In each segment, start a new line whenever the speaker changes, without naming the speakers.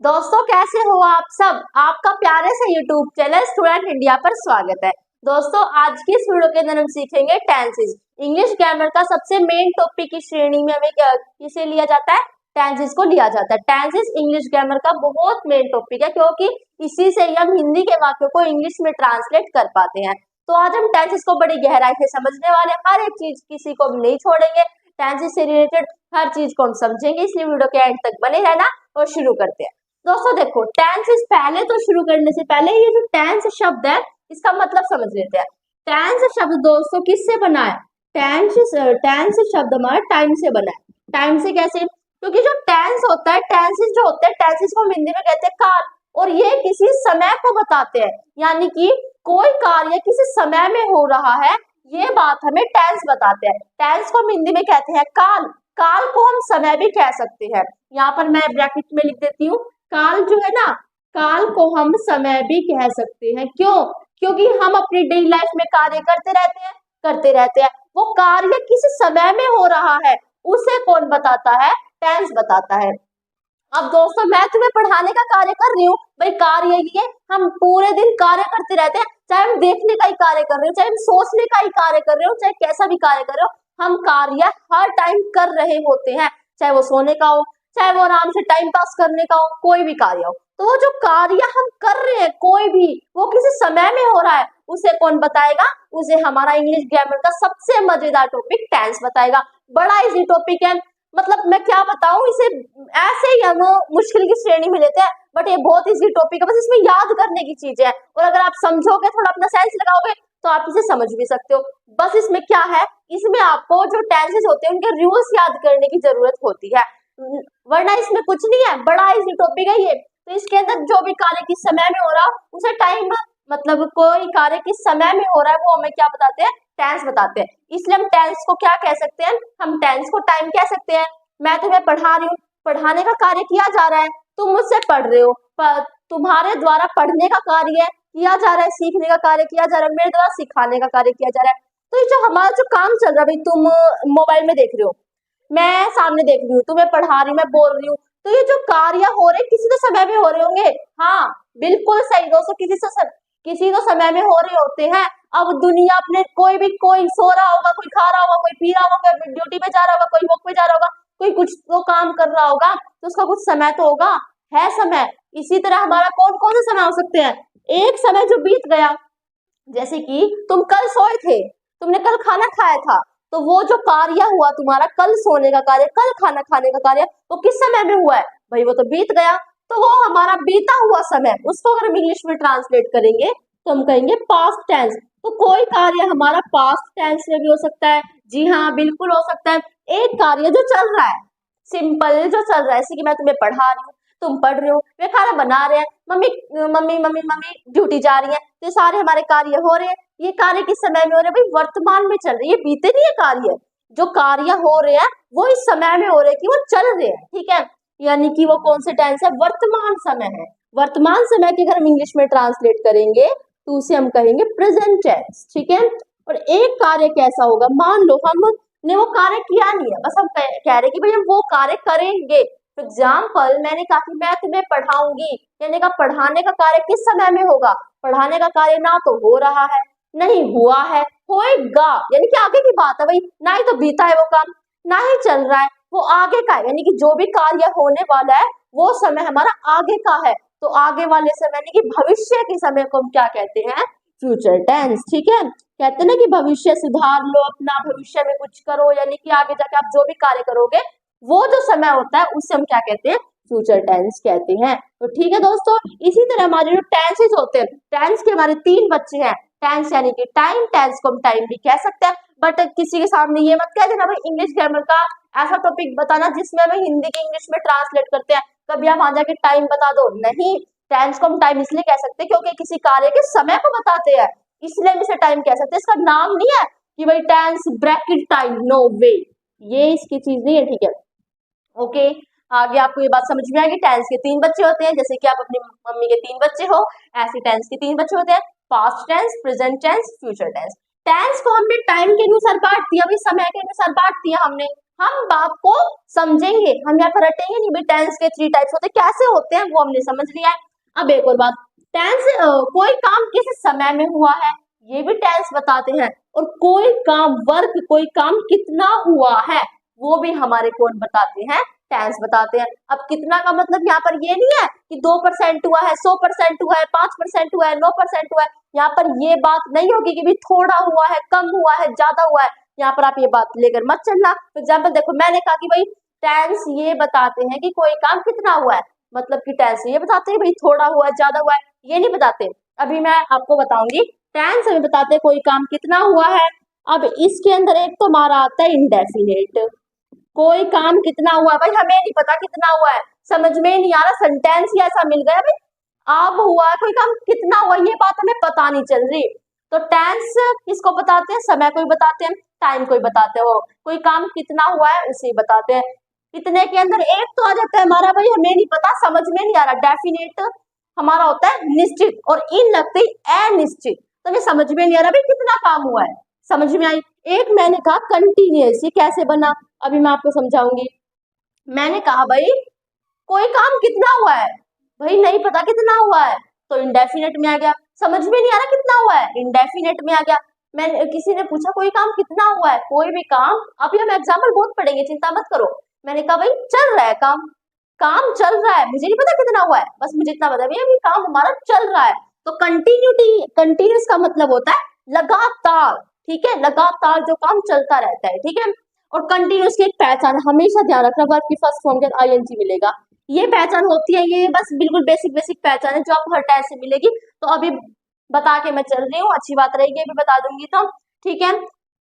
दोस्तों कैसे हो आप सब। आपका प्यारे से YouTube चैनल स्टूडेंट इंडिया पर स्वागत है। दोस्तों आज की इस वीडियो के अंदर हम सीखेंगे टेंसेस। इंग्लिश ग्रामर का सबसे मेन टॉपिक की श्रेणी में हमें किसे लिया जाता है, टेंसेस को लिया जाता है। टेंसेस इंग्लिश ग्रामर का बहुत मेन टॉपिक है क्योंकि इसी से ही हम हिंदी के वाक्यों को इंग्लिश में ट्रांसलेट कर पाते हैं। तो आज हम टेंसेस को बड़ी गहराई से समझने वाले हैं। हर एक चीज किसी को हम नहीं छोड़ेंगे, टेंसेस से रिलेटेड हर चीज को हम समझेंगे, इसलिए वीडियो के एंड तक बने रहना। और शुरू करते हैं। दोस्तों देखो, टेंस पहले तो शुरू करने से पहले ये जो टेंस शब्द है इसका मतलब समझ लेते हैं। टेंस शब्द दोस्तों किससे बना है? टेंस शब्द हमारा टाइम से बना है। टाइम से कैसे? क्योंकि जो टेंस होता है, टेंसेस जो होते हैं, टेंसेस को हम हिंदी में कहते हैं काल, और ये किसी समय को बताते हैं, यानी कि कोई कार्य किसी समय में हो रहा है, ये बात हमें टेंस बताते हैं। टेंस को हम हिंदी में कहते हैं काल। काल को हम समय भी कह सकते हैं। यहाँ पर मैं ब्रैकेट में लिख देती हूँ, काल जो है ना, काल को हम समय भी कह सकते हैं। क्यों? क्योंकि हम अपनी डेली लाइफ में कार्य करते रहते हैं। वो कार्य किस समय में हो रहा है उसे कौन बताता है? टेंस बताता है। अब दोस्तों मैं तुम्हें पढ़ाने का कार्य कर रही हूँ, भाई कार्य ये हम पूरे दिन कार्य करते रहते हैं, चाहे हम देखने का ही कार्य कर रहे हो, चाहे हम सोचने का ही कार्य कर रहे हो, चाहे कैसा भी कार्य कर रहे हो, हम कार्य हर टाइम कर रहे होते हैं। चाहे वो सोने का हो, चाहे वो आराम से टाइम पास करने का हो, कोई भी कार्य हो। तो वो जो कार्य हम कर रहे हैं कोई भी, वो किसी समय में हो रहा है, उसे कौन बताएगा? उसे हमारा इंग्लिश ग्रामर का सबसे मजेदार टॉपिक टेंस बताएगा। बड़ा इजी टॉपिक है, मतलब मैं क्या बताऊं इसे, ऐसे ही हम मुश्किल की श्रेणी में लेते हैं, बट ये बहुत इजी टॉपिक है, बस इसमें याद करने की चीज है, और अगर आप समझोगे, थोड़ा अपना सेंस लगाओगे, तो आप इसे समझ भी सकते हो। बस इसमें क्या है, इसमें आपको जो टेंसेस होते हैं उनके रूल्स याद करने की जरूरत होती है, वरना इसमें कुछ नहीं है। बड़ा इजी टॉपिक है ये। तो इसके अंदर जो भी कार्य किस समय में हो रहा है उसे टाइम, मतलब कोई कार्य किस समय में हो रहा है वो हमें क्या बताते हैं? टेंस बताते हैं। इसलिए हम टेंस को क्या कह सकते हैं? हम टेंस को टाइम कह सकते हैं। मैं तुम्हें पढ़ा रही हूँ, पढ़ाने का कार्य किया जा रहा है, तुम मुझसे पढ़ रहे हो, तुम्हारे द्वारा पढ़ने का कार्य किया जा रहा है, सीखने का कार्य किया जा रहा है, मेरे द्वारा सिखाने का कार्य किया जा रहा है। तो ये जो हमारा जो काम चल रहा है, भाई तुम मोबाइल में देख रहे हो, मैं सामने देख रही हूँ, तुम्हें पढ़ा रही हूँ, मैं बोल रही हूँ, तो ये जो कार्य हो रहे किसी तो समय में हो रहे होंगे। हाँ बिल्कुल सही दोस्तों, किसी तो समय में हो रहे होते हैं। अब दुनिया अपने कोई सो रहा होगा, कोई खा रहा होगा, कोई पी रहा होगा, कोई ड्यूटी पे जा रहा होगा, कोई वॉक पे जा रहा होगा, कोई कुछ तो काम कर रहा होगा, तो उसका कुछ समय तो होगा, है समय। इसी तरह हमारा कौन कौन से समय हो सकते हैं? एक समय जो बीत गया, जैसे कि तुम कल सोए थे, तुमने कल खाना खाया था, तो वो जो कार्य हुआ तुम्हारा कल सोने का कार्य, कल खाना खाने का कार्य, वो किस समय में हुआ है? भाई वो तो बीत गया, तो वो हमारा बीता हुआ समय, उसको अगर हम इंग्लिश में ट्रांसलेट करेंगे तो हम कहेंगे पास्ट टेंस। तो कोई कार्य हमारा पास्ट टेंस में भी हो सकता है। जी हाँ बिल्कुल हो सकता है। एक कार्य जो चल रहा है, सिंपल जो चल रहा है, जैसे कि मैं तुम्हें पढ़ा रही हूँ, तुम पढ़ रहे हो, वे खाना बना रहे हैं, mummy mummy mummy mummy duty जा रही है, तो सारे हमारे कार्य हो रहे हैं। ये कार्य किस समय में हो रहे हैं? भाई वर्तमान में चल रही है, बीते नहीं है कार्य। जो कार्य हो रहे हैं वो इस समय में हो रहे हैं कि वो चल रहे हैं, ठीक है, यानी कि वो कौन से टेंस है? वर्तमान समय है। वर्तमान समय की अगर हम इंग्लिश में ट्रांसलेट करेंगे तो उसे हम कहेंगे प्रेजेंट टेंस, ठीक है। और एक कार्य कैसा होगा, मान लो हमने वो कार्य किया नहीं है, बस हम कह रहे कि भाई हम वो कार्य करेंगे। फॉर एग्जाम्पल मैंने कहा कि मैं तुम्हें पढ़ाऊंगी, यानी का पढ़ाने का कार्य किस समय में होगा? पढ़ाने का कार्य ना तो हो रहा है, नहीं हुआ है, होएगा, यानी कि आगे की बात है भाई, ना ही तो बीता है वो काम, ना ही चल रहा है, वो आगे का है, यानी कि जो भी कार्य होने वाला है वो समय हमारा आगे का है। तो आगे वाले समय यानी कि भविष्य के समय को हम क्या कहते हैं? फ्यूचर टेंस, ठीक है। कहते हैं ना कि भविष्य सुधार लो अपना, भविष्य में कुछ करो, यानी कि आगे जाके आप जो भी कार्य करोगे वो जो समय होता है उसे हम क्या कहते हैं? फ्यूचर टेंस कहते हैं। तो ठीक है दोस्तों, इसी तरह हमारे जो टेंसेस होते हैं, टेंस के हमारे 3 बच्चे हैं। टेंस यानी कि टाइम, टेंस को हम टाइम भी कह सकते हैं, बट किसी के सामने ये मत कह देना भाई इंग्लिश ग्रामर का ऐसा टॉपिक बताना जिसमें हमें हिंदी के इंग्लिश में ट्रांसलेट करते हैं, कभी आप आ जाके टाइम बता दो, नहीं। टेंस को हम टाइम इसलिए कह सकते हैं क्योंकि किसी कार्य के समय को बताते हैं, इसलिए हम इसे टाइम कह सकते हैं। इसका नाम नहीं है कि भाई टेंस ब्रैकेट टाइम, नो वे, ये इसकी चीज नहीं है, ठीक है। ओके, आगे आपको ये बात समझ में आएगी। टेंस के 3 बच्चे होते हैं, जैसे कि आप अपनी मम्मी के 3 बच्चे हो, ऐसे टेंस के 3 बच्चे होते हैं, past tense, present tense, future tense. Tense को हमने टाइम के अनुसार बांट दिया, भाई समय के अनुसार बांट दिया हमने, हम बात को समझेंगे, हम यहाँ पर रटेंगे नहीं भाई टेंस के 3 टाइप्स होते हैं, कैसे होते हैं वो हमने समझ लिया है। अब एक और बात, टेंस कोई काम किस समय में हुआ है ये भी टेंस बताते हैं, और कोई काम वर्क कोई काम कितना हुआ है वो भी हमारे कौन बताते हैं, टेंस बताते हैं। अब कितना का मतलब यहाँ पर ये नहीं है कि 2% हुआ है, 100% हुआ है, 5% हुआ है, 9% हुआ है, यहाँ पर ये बात नहीं होगी कि भी थोड़ा हुआ है, कम हुआ है, ज्यादा हुआ है, यहाँ पर आप ये बात लेकर मत चलना। फॉर एग्जाम्पल देखो, मैंने कहा कि भाई टेंस ये बताते हैं कि कोई काम कितना हुआ है, मतलब कि टेंस ये बताते हैं भाई थोड़ा हुआ है, ज्यादा हुआ है, ये नहीं बताते। अभी मैं आपको बताऊंगी, टेंस हमें बताते हैं कोई काम कितना हुआ है। अब इसके अंदर एक तो हमारा आता है इंडेफिनिट, कोई काम कितना हुआ है, भाई हमें नहीं पता कितना हुआ है, समझ में नहीं आ रहा, सेंटेंस ही ऐसा मिल गया भाई अब हुआ है कोई काम कितना हुआ, ये बात हमें पता नहीं चल रही। तो टेंस किसको बताते हैं, समय को ही बताते हैं, टाइम को ही बताते हैं, वो कोई काम कितना हुआ है उसे बताते हैं। कितने के अंदर एक तो आ जाता है हमारा भाई हमें नहीं पता, समझ में नहीं आ रहा, डेफिनेट हमारा होता है निश्चित, और इन लगते ही अनिश्चित, तो हमें समझ में नहीं आ रहा भाई कितना काम हुआ है, समझ में आई। एक मैंने कहा कंटिन्यूअस, ये कैसे बना, अभी मैं आपको समझाऊंगी। मैंने कहा भाई कोई काम कितना हुआ है, भाई नहीं पता कितना हुआ है, तो इंडेफिनेट में आ गया, समझ में नहीं आ रहा कितना हुआ है, इंडेफिनेट में आ गया। मैंने किसी ने पूछा कोई काम कितना हुआ है, कोई भी काम, अभी हम एग्जाम्पल बहुत पढ़ेंगे, चिंता मत करो। मैंने कहा भाई चल रहा है काम, काम चल रहा है, मुझे नहीं पता कितना हुआ है, बस मुझे इतना पता है अभी काम हमारा चल रहा है। तो कंटिन्यूटी, कंटिन्यूस का मतलब होता है लगातार, ठीक है, लगातार जो काम चलता रहता है, ठीक है। और कंटिन्यूस की एक पहचान, हमेशा ध्यान रखना, वर्ब की फर्स्ट फॉर्म के आईएनजी मिलेगा, ये पहचान होती है, ये बस बिल्कुल बेसिक बेसिक पहचान है जो आपको हर टेंस से मिलेगी। तो अभी बता के मैं चल रही हूँ, अच्छी बात रहेगी, अभी बता दूंगी तो ठीक है।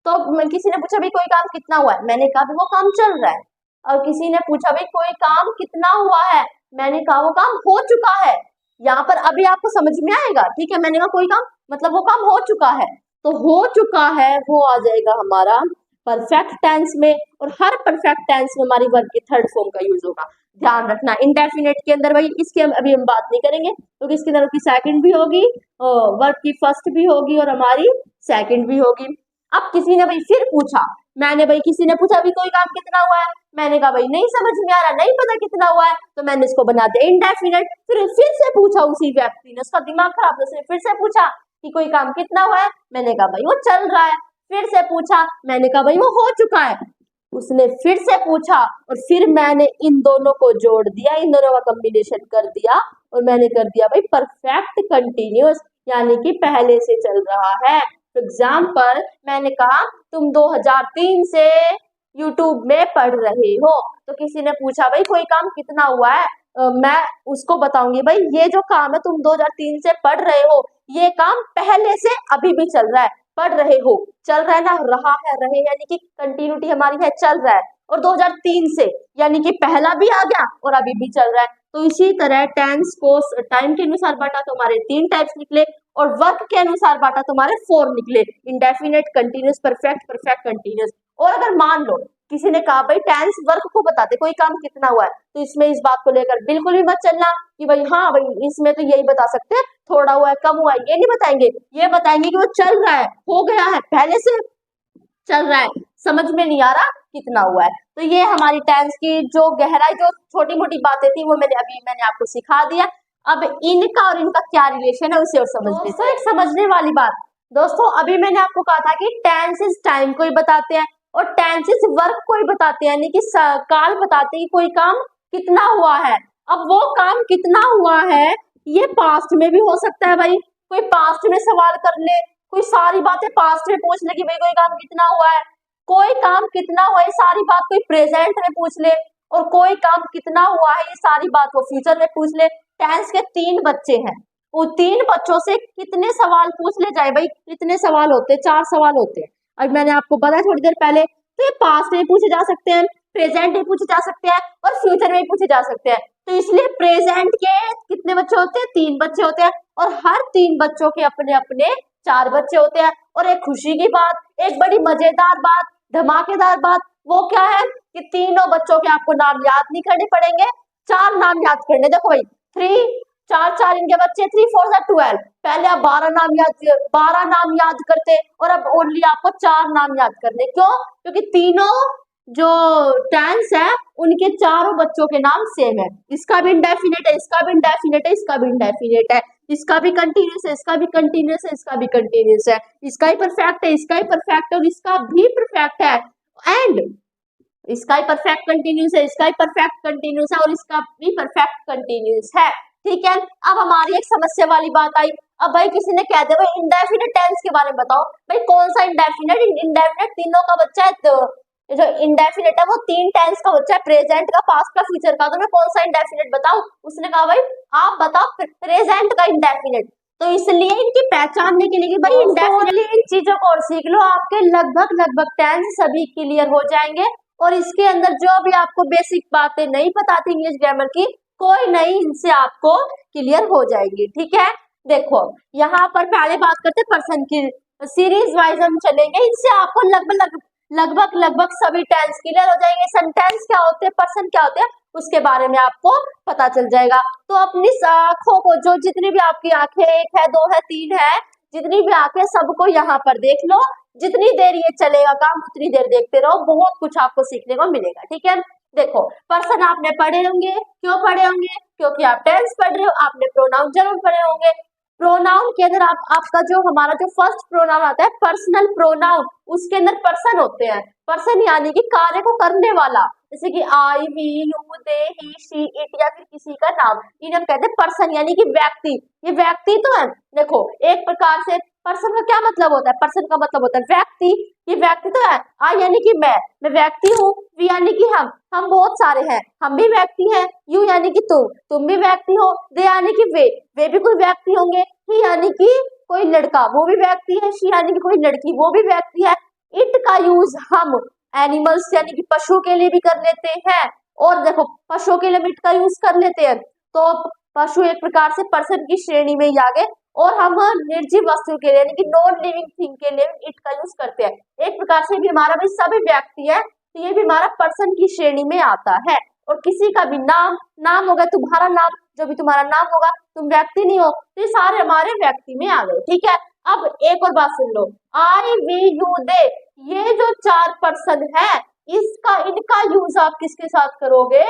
तो किसी ने पूछा भाई कोई काम कितना हुआ है, मैंने कहा वो काम चल रहा है। और किसी ने पूछा भाई कोई काम कितना हुआ है, मैंने कहा वो काम हो चुका है। यहाँ पर अभी आपको समझ में आएगा, ठीक है, मैंने कहा कोई काम मतलब वो काम हो चुका है, तो हो चुका है वो आ जाएगा हमारा परफेक्ट टेंस में, और हर परफेक्ट टेंस में हमारी वर्ब की थर्ड फॉर्म का यूज होगा। ध्यान रखना, इंडेफिनेट के अंदर भाई इसके अभी हम बात नहीं करेंगे, क्योंकि इसके अंदर की सेकंड भी होगी, वर्ब की फर्स्ट भी होगी और हमारी सेकंड भी होगी। अब किसी ने भाई फिर पूछा, मैंने भाई किसी ने पूछा भाई कोई काम कितना हुआ है, मैंने कहा भाई नहीं समझ में आ रहा, नहीं पता कितना हुआ है, तो मैंने इसको बना दिया इंडेफिनेट। फिर से पूछा उसी व्यक्ति ने, उसका दिमाग खराब, उसने फिर से पूछा कि कोई काम कितना हुआ है, मैंने कहा भाई वो चल रहा है। फिर से पूछा, मैंने कहा भाई वो हो चुका है। उसने फिर से पूछा, और फिर मैंने इन दोनों को जोड़ दिया, इन दोनों का कॉम्बिनेशन कर दिया, और मैंने कर दिया भाई परफेक्ट कंटिन्यूअस, यानी कि पहले से चल रहा है। फॉर एग्जाम्पल मैंने कहा तुम 2003 से यूट्यूब में पढ़ रहे हो, तो किसी ने पूछा भाई कोई काम कितना हुआ है, मैं उसको बताऊंगी भाई ये जो काम है तुम 2003 से पढ़ रहे हो, ये काम पहले से अभी भी चल रहा है, पढ़ रहे हो, चल रहा है ना, रहा है, रहे यानी कि कंटिन्यूटी हमारी है, चल रहा है, और 2003 से यानी कि पहला भी आ गया और अभी भी चल रहा है। तो इसी तरह टेंस को टाइम के अनुसार बांटा तो हमारे 3 टाइप्स निकले, और वर्क के अनुसार बांटा तो हमारे 4 निकले, indefinite, continuous, perfect, perfect continuous. और अगर मान लो किसी ने कहा भाई टेंस वर्क को बताते कोई काम कितना हुआ है, तो इसमें इस बात को लेकर बिल्कुल भी मत चलना कि भाई हाँ भाई इसमें तो यही बता सकते हैं, थोड़ा हुआ है, कम हुआ है, ये नहीं बताएंगे, ये बताएंगे कि वो चल रहा है, हो गया है, पहले से चल रहा है, समझ में नहीं आ रहा कितना हुआ है। तो ये हमारी टेंस की जो गहराई, जो छोटी मोटी बातें थी वो मैंने आपको सिखा दिया। अब इनका और इनका क्या रिलेशन है उसे और समझ लेते हैं। एक समझने वाली बात दोस्तों, अभी मैंने आपको कहा था कि टेंसेस टाइम को ही बताते हैं और टेंसेस वर्क को ही बताते हैं, यानी कि काल बताते हैं कि कोई काम कितना हुआ है। अब वो काम कितना हुआ है ये पास्ट में भी हो सकता है, भाई कोई पास्ट में सवाल कर ले, कोई सारी बातें पास्ट में पूछ ले कि भाई कोई काम कितना हुआ है, कोई काम कितना हुआ है सारी बात कोई प्रेजेंट में पूछ ले, और कोई काम कितना हुआ है ये सारी बात वो फ्यूचर में पूछ ले। टेंस के 3 बच्चे हैं, वो 3 बच्चों से कितने सवाल पूछ ले जाए, भाई कितने सवाल होते हैं, 4 सवाल होते हैं। अब मैंने आपको बताया थोड़ी देर पहले, तो ये पास्ट में पूछे जा सकते हैं, प्रेजेंट में पूछे जा सकते हैं, और फ्यूचर में पूछे जा सकते हैं। तो इसलिए प्रेजेंट के कितने बच्चे होते हैं, 3 बच्चे होते हैं, और हर 3 बच्चों के अपने अपने 4 बच्चे होते हैं। और एक खुशी की बात, एक बड़ी मजेदार बात, धमाकेदार बात, वो क्या है कि तीनों बच्चों के आपको नाम याद नहीं करने पड़ेंगे, 4 नाम याद करने। देखो भाई 3 4 4 इनके बच्चे, 3 4 12, पहले आप 12 नाम याद करते, और अब ओनली आपको 4 नाम याद करने। क्यों? क्योंकि तीनों जो टेंस है उनके चारों बच्चों के नाम सेम है। इसका भी इंडेफिनेट है, इसका भी इंडेफिनेट है, इसका भी इंडेफिनेट है, इसका भी कंटिन्यूस है, इसका भी कंटिन्यूस है, इसका भी कंटिन्यूस है, इसका ही परफेक्ट है, इसका ही परफेक्ट है और इसका भी परफेक्ट है, एंड इसका ही परफेक्ट कंटिन्यूस है, इसका ही परफेक्ट कंटिन्यूस है और इसका भी परफेक्ट कंटिन्यूस है। ठीक है, अब हमारी एक समस्या वाली बात आई। अब भाई किसी ने कह दिया भाई इंडेफिनेट टेंस के बारे में बताओ, भाई कौन सा इंडेफिनेट? इंडेफिनेट तीनों का बच्चा है, तो जो इंडेफिनेट है वो तीन टेंस का बच्चा है, प्रेजेंट का, पास्ट का, फ्यूचर का, तो मैं कौन सा इंडेफिनेट बताऊं? उसने कहा भाई आप बताओ प्रेजेंट का इंडेफिनेट। तो इसलिए इनकी पहचानने के लिए कि भाई इंडेफिनेटली इन चीजों को और सीख लो, आपके लगभग टेंस सभी क्लियर हो जाएंगे और इसके अंदर जो भी आपको बेसिक बातें नहीं पता थी इंग्लिश ग्रामर की, कोई नहीं, इनसे आपको क्लियर हो जाएगी। ठीक है, देखो यहाँ पर पहले बात करते हैं पर्सन की, सीरीज वाइज हम चलेंगे, इनसे आपको लगभग सभी टेंस क्लियर हो जाएंगे। सेंटेंस क्या होते हैं, पर्सन क्या होते हैं, उसके बारे में आपको पता चल जाएगा। तो अपनी आंखों को, जो जितनी भी आपकी आंखें, एक है, दो है, तीन है, जितनी भी आंखें, सबको यहाँ पर देख लो। जितनी देर ये चलेगा काम उतनी देर देखते रहो, बहुत कुछ आपको सीखने को मिलेगा। ठीक है, देखो पर्सन आपने पढ़े होंगे, क्यों पढ़े होंगे? क्योंकि आप टेंस पढ़ रहे हो। आपने प्रोनाउन जरूर पढ़े होंगे। प्रोनाउन के अंदर आपका जो हमारा जो फर्स्ट प्रोनाउन आता है पर्सनल प्रोनाउन, उसके अंदर पर्सन होते हैं। पर्सन यानी कि कार्य को करने वाला, जैसे कि I, we, you, they, he, she, it या फिर किसी का नाम, इन्हें हम कहते हैं पर्सन यानी कि व्यक्ति। ये व्यक्ति तो है, देखो एक प्रकार से पर्सन का क्या मतलब होता है? पर्सन का मतलब होता है व्यक्ति। ये व्यक्ति तो है। आई यानी कि मैं व्यक्ति हूँ। वी यानी कि हम बहुत सारे हैं, हम भी व्यक्ति हैं। यू यानी कि तुम भी व्यक्ति हो। दे यानी कि वे भी कोई व्यक्ति होंगे। ही यानी कि कोई लड़का, वो भी व्यक्ति है। शी यानी कि कोई लड़की, वो भी व्यक्ति है। इट का यूज हम एनिमल्स यानी कि पशु के लिए भी कर लेते हैं, और देखो पशुओं के लिए भी इट का यूज कर लेते हैं। तो पशु एक प्रकार से पर्सन की श्रेणी में ही आ गए, और हम निर्जीव वस्तु के लिए यानी कि नॉन लिविंग थिंग के लिए इट का यूज करते हैं। एक प्रकार से भी हमारा भी सभी व्यक्ति है, तो ये भी हमारा पर्सन की श्रेणी में आता है। और किसी का भी नाम होगा, तुम्हारा नाम, जो भी तुम्हारा नाम होगा, तुम व्यक्ति नहीं हो, तो ये सारे हमारे व्यक्ति में आ गए। ठीक है, अब एक और बात सुन लो, आई, वी, यू, दे, ये जो चार पर्सन है, इनका यूज आप किसके साथ करोगे?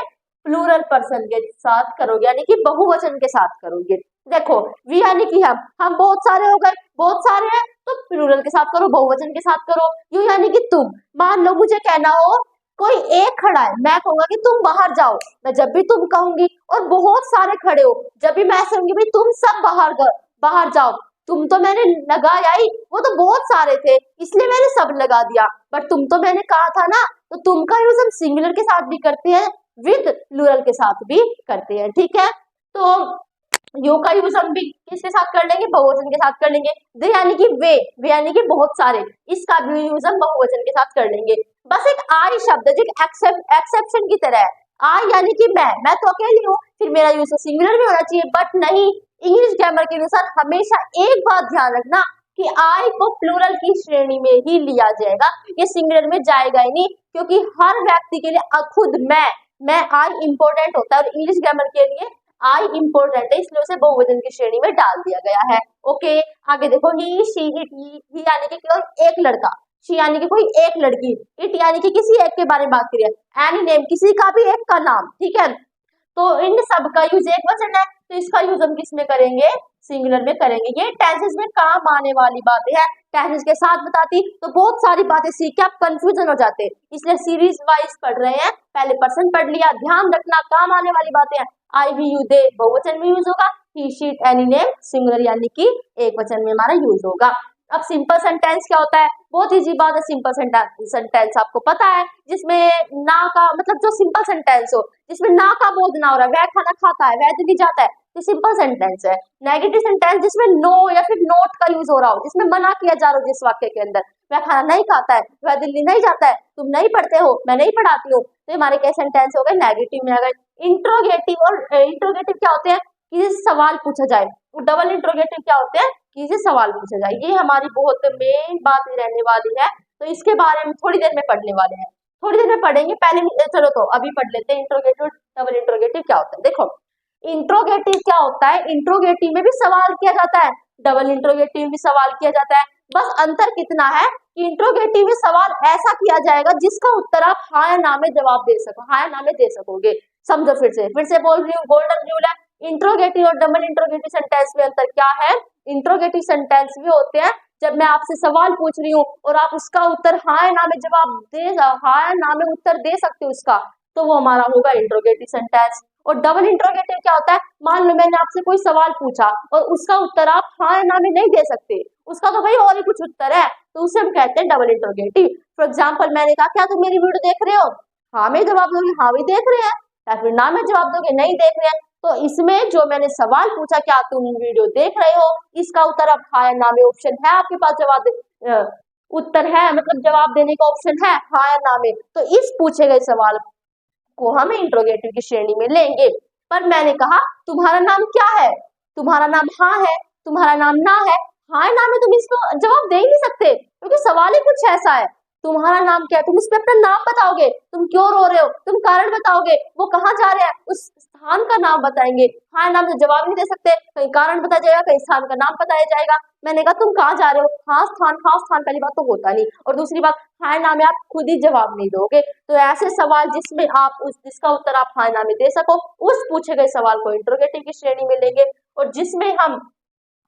प्लूरल पर्सन के साथ करोगे, यानी कि बहुवचन के साथ करोगे। देखो वी यानी कि हम बहुत सारे हो गए, बहुत सारे हैं, तो प्लूरल के साथ करो, बहुवचन के साथ करो। यू यानी कि तुम, मान लो मुझे कहना हो कोई एक खड़ा है, मैं कहूंगा कि तुम बाहर जाओ, मैं जब भी तुम कहूंगी, और बहुत सारे खड़े हो, जब भी मैं ऐसे कहूंगी भाई तुम सब बाहर जाओ, तुम तो मैंने लगाया ही, वो तो बहुत सारे थे इसलिए मैंने सब लगा दिया, बट तुम तो मैंने कहा था ना। तो तुम का यूज हम सिंगुलर के साथ भी करते हैं, विद प्लूरल के साथ भी करते हैं। ठीक है, तो यू का यूज हम भी किसके साथ कर लेंगे? बहुवचन के साथ कर लेंगे। दे यानी कि वे यानी कि बहुत सारे, इसका भी यूज हम बहुवचन के साथ कर लेंगे। बस एक आई शब्द है जो एक्सेप्शन की तरह है। आई यानी कि मैं तो अकेली हूँ, फिर मेरा यूज तो सिंगुलर में होना चाहिए, बट नहीं, इंग्लिश ग्रामर के अनुसार हमेशा एक बात ध्यान रखना कि आई को प्लूरल की श्रेणी में ही लिया जाएगा, ये सिंगुलर में जाएगा ही नहीं, क्योंकि हर व्यक्ति के लिए खुद मैं आई इंपॉर्टेंट होता है, और इंग्लिश ग्रामर के लिए आई इंपॉर्टेंट है, इसलिए उसे बहुवचन की श्रेणी में डाल दिया गया है। ओके, आगे देखो, ही, शी, इट, ही यानी कि केवल एक लड़का, शी यानी कि कोई एक लड़की, इट यानी कि किसी एक के बारे में बात करिए, एनी नेम किसी का भी एक का नाम। ठीक है, तो इन सब का यूज एक वचन है, तो इसका यूज हम किस में करेंगे? सिंगुलर में करेंगे। ये टेंसेस में काम आने वाली बातें हैं, टेंसेस के साथ बताती तो बहुत सारी बातें सीख के आप कंफ्यूजन हो जाते, इसलिए सीरीज वाइज पढ़ रहे हैं। पहले पर्सन पढ़ लिया, ध्यान रखना काम आने वाली बातें हैं। आई, वी, यू, दे बहुवचन में यूज होगा, he, she, it, any name singular यानी कि एक वचन में हमारा यूज होगा। अब सिंपल सेंटेंस क्या होता है? बहुत इजी बात है। सिंपल सेंटेंस आपको पता है, जिसमें ना का मतलब, जो सिंपल सेंटेंस हो जिसमें ना का बोध ना हो रहा है, वह खाना खाता है, वह दिल्ली जाता है, तो सिंपल सेंटेंस है। नेगेटिव सेंटेंस जिसमें नो या फिर नोट का यूज हो रहा हो, जिसमें मना किया जा रहा हो जिस वाक्य के अंदर, वह खाना नहीं खाता है, वह दिल्ली नहीं जाता है, तुम नहीं पढ़ते हो, मैं नहीं पढ़ाती हूँ, तो हमारे क्या सेंटेंस हो गए? नेगेटिव में आ गए। इंट्रोगेटिव, और इंट्रोगेटिव क्या होते हैं? किसी से सवाल पूछा जाए। डबल इंट्रोगेटिव क्या होते हैं? किसी से सवाल पूछा जाए। ये हमारी बहुत मेन बात रहने वाली है, तो इसके बारे में थोड़ी देर में पढ़ने वाले हैं, थोड़ी देर में पढ़ेंगे। पहले चलो तो अभी पढ़ लेते हैं इंट्रोगेटिव, डबल इंट्रोगेटिव क्या होता है। देखो इंट्रोगेटिव क्या होता है? इंट्रोगेटिव में भी सवाल किया जाता है, डबल इंट्रोगेटिव में भी सवाल किया जाता है। बस अंतर कितना है कि इंट्रोगेटिव में सवाल ऐसा किया जाएगा जिसका उत्तर आप हाँ या ना में जवाब दे सको, हाँ या ना में दे सकोगे। समझो फिर से बोल रही हूँ, गोल्डन रूल है। इंट्रोगेटिव और डबल इंट्रोगेटिव सेंटेंस में अंतर क्या है? इंट्रोगेटिव सेंटेंस भी होते हैं जब मैं आपसे सवाल पूछ रही हूँ और आप उसका उत्तर हाँ या ना में जवाब हाँ या ना में उत्तर दे सकते हो उसका, तो वो हमारा होगा इंट्रोगेटिव सेंटेंस। और डबल इंट्रोगेटिव क्या होता है? मान लो मैंने आपसे कोई सवाल पूछा और उसका उत्तर आप हाँ या ना में नहीं दे सकते, उसका तो भाई और ही कुछ उत्तर है, तो उसे हम कहते हैं डबल इंट्रोगेटिव। फॉर एग्जाम्पल मैंने कहा क्या तुम मेरी वीडियो देख रहे हो? हाँ में जवाब दोगे हाँ भी देख रहे हैं, या फिर ना में जवाब दोगे नहीं देख रहे हैं। तो इसमें जो मैंने सवाल पूछा क्या तुम वीडियो देख रहे हो, इसका उत्तर आप हाँ या ना में ऑप्शन है आपके पास, उत्तर है मतलब जवाब देने का ऑप्शन है हाँ या ना में, तो इस पूछे गए सवाल को हम इंट्रोगेटिव की श्रेणी में लेंगे। पर मैंने कहा तुम्हारा नाम क्या है, तुम्हारा नाम हाँ है, तुम्हारा नाम ना है, हाँ ना में तुम इसको जवाब दे ही नहीं सकते क्योंकि सवाल ही कुछ ऐसा है। तुम्हारा नाम क्या है, तुम इस पे अपना नाम बताओगे, तुम क्यों रो रहे हो, तुम कारण बताओगे, वो कहाँ जा रहे हैं उस स्थान का नाम बताएंगे। हाँ नाम तो जवाब नहीं दे सकते, कहीं कारण बताया जाएगा कहीं स्थान का नाम बताया जाएगा। मैंने कहा तुम कहाँ जा रहे हो, हाँ स्थान पहली बात तो होता नहीं, और दूसरी बात हाँ नाम में आप खुद ही जवाब नहीं दोगे। तो ऐसे सवाल जिसमें आप जिसका उत्तर आप हाँ नाम में दे सको उस पूछे गए सवाल को इंट्रोगेटिव की श्रेणी में लेंगे, और जिसमें हम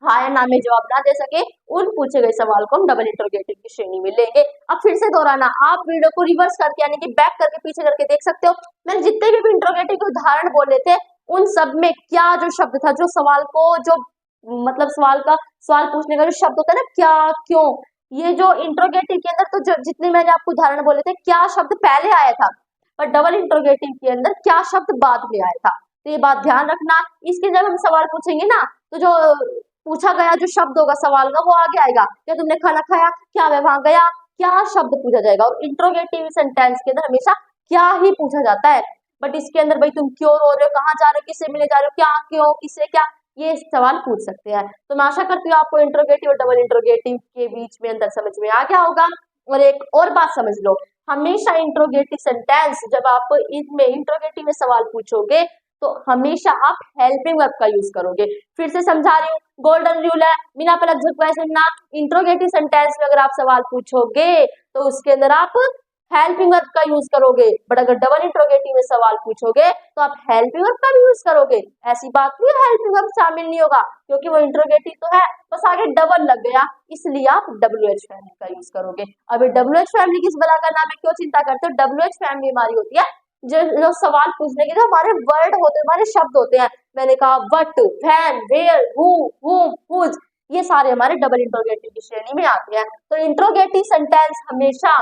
हाँ या ना में जवाब ना दे सके उन पूछे गए सवाल को हम डबल इंट्रोगेटिव की श्रेणी में लेंगे। अब फिर से दोहराना, आप वीडियो को रिवर्स करके यानी कि बैक करके पीछे करके देख सकते हो। मैंने जितने भी इंट्रोगेटिव के उदाहरण बोले थे उन सब में क्या जो शब्द था, जो सवाल को जो मतलब सवाल पूछने का जो शब्द होता है ना, क्या क्यों, ये जो इंट्रोगेटिव के अंदर तो जितने मैंने आपको उदाहरण बोले थे क्या शब्द पहले आया था, पर डबल इंट्रोगेटिव के अंदर क्या शब्द बाद में आया था। तो ये बात ध्यान रखना। इसके जब हम सवाल पूछेंगे ना तो जो पूछा गया जो शब्द होगा सवाल का वो आगे आएगा, क्या तुमने खाना खाया, क्या मैं वहां गया, क्या शब्द पूछा जाएगा। और इंट्रोगेटिव सेंटेंस के अंदर हमेशा क्या ही पूछा जाता है, बट इसके अंदर भाई तुम क्यों रो रहे हो, कहाँ जा रहे हो, किससे मिलने जा रहे हो, क्या क्यों किससे क्या, ये सवाल पूछ सकते हैं। तो मैं आशा करती हूँ आपको इंट्रोगेटिव और डबल इंट्रोगेटिव के बीच में अंतर समझ में आ गया होगा। और एक और बात समझ लो, हमेशा इंट्रोगेटिव सेंटेंस जब आप इसमें इंट्रोगेटिव में सवाल पूछोगे तो हमेशा आप हेल्पिंग वर्ब का यूज करोगे। फिर से समझा रही हूँ, गोल्डन रूल है, बिना पलक झपकाए सुनना। इंट्रोगेटिव सेंटेंस में अगर आप सवाल पूछोगे तो उसके अंदर आप हेल्पिंग वर्ब का यूज करोगे, बट अगर डबल इंट्रोगेटिव में सवाल पूछोगे तो आप हेल्पिंग वर्ब का भी यूज करोगे। ऐसी बात नहीं है हेल्पिंग वर्ब शामिल नहीं होगा, क्योंकि वो इंट्रोगेटिव तो है, बस आगे डबल लग गया, इसलिए आप WH फैमिली का यूज करोगे। अभी WH फैमिली किस बला का नाम है, क्यों चिंता करते हो? WH फैमिली हमारी होती है जो सवाल पूछने के जो हमारे वर्ड होते हैं, हमारे शब्द होते हैं। मैंने कहा वट, व्हेन, वेयर, हु, हुम, हुज, ये सारे हमारे डबल इंट्रोगेटिव की श्रेणी में आते हैं। तो इंट्रोगेटिव सेंटेंस हमेशा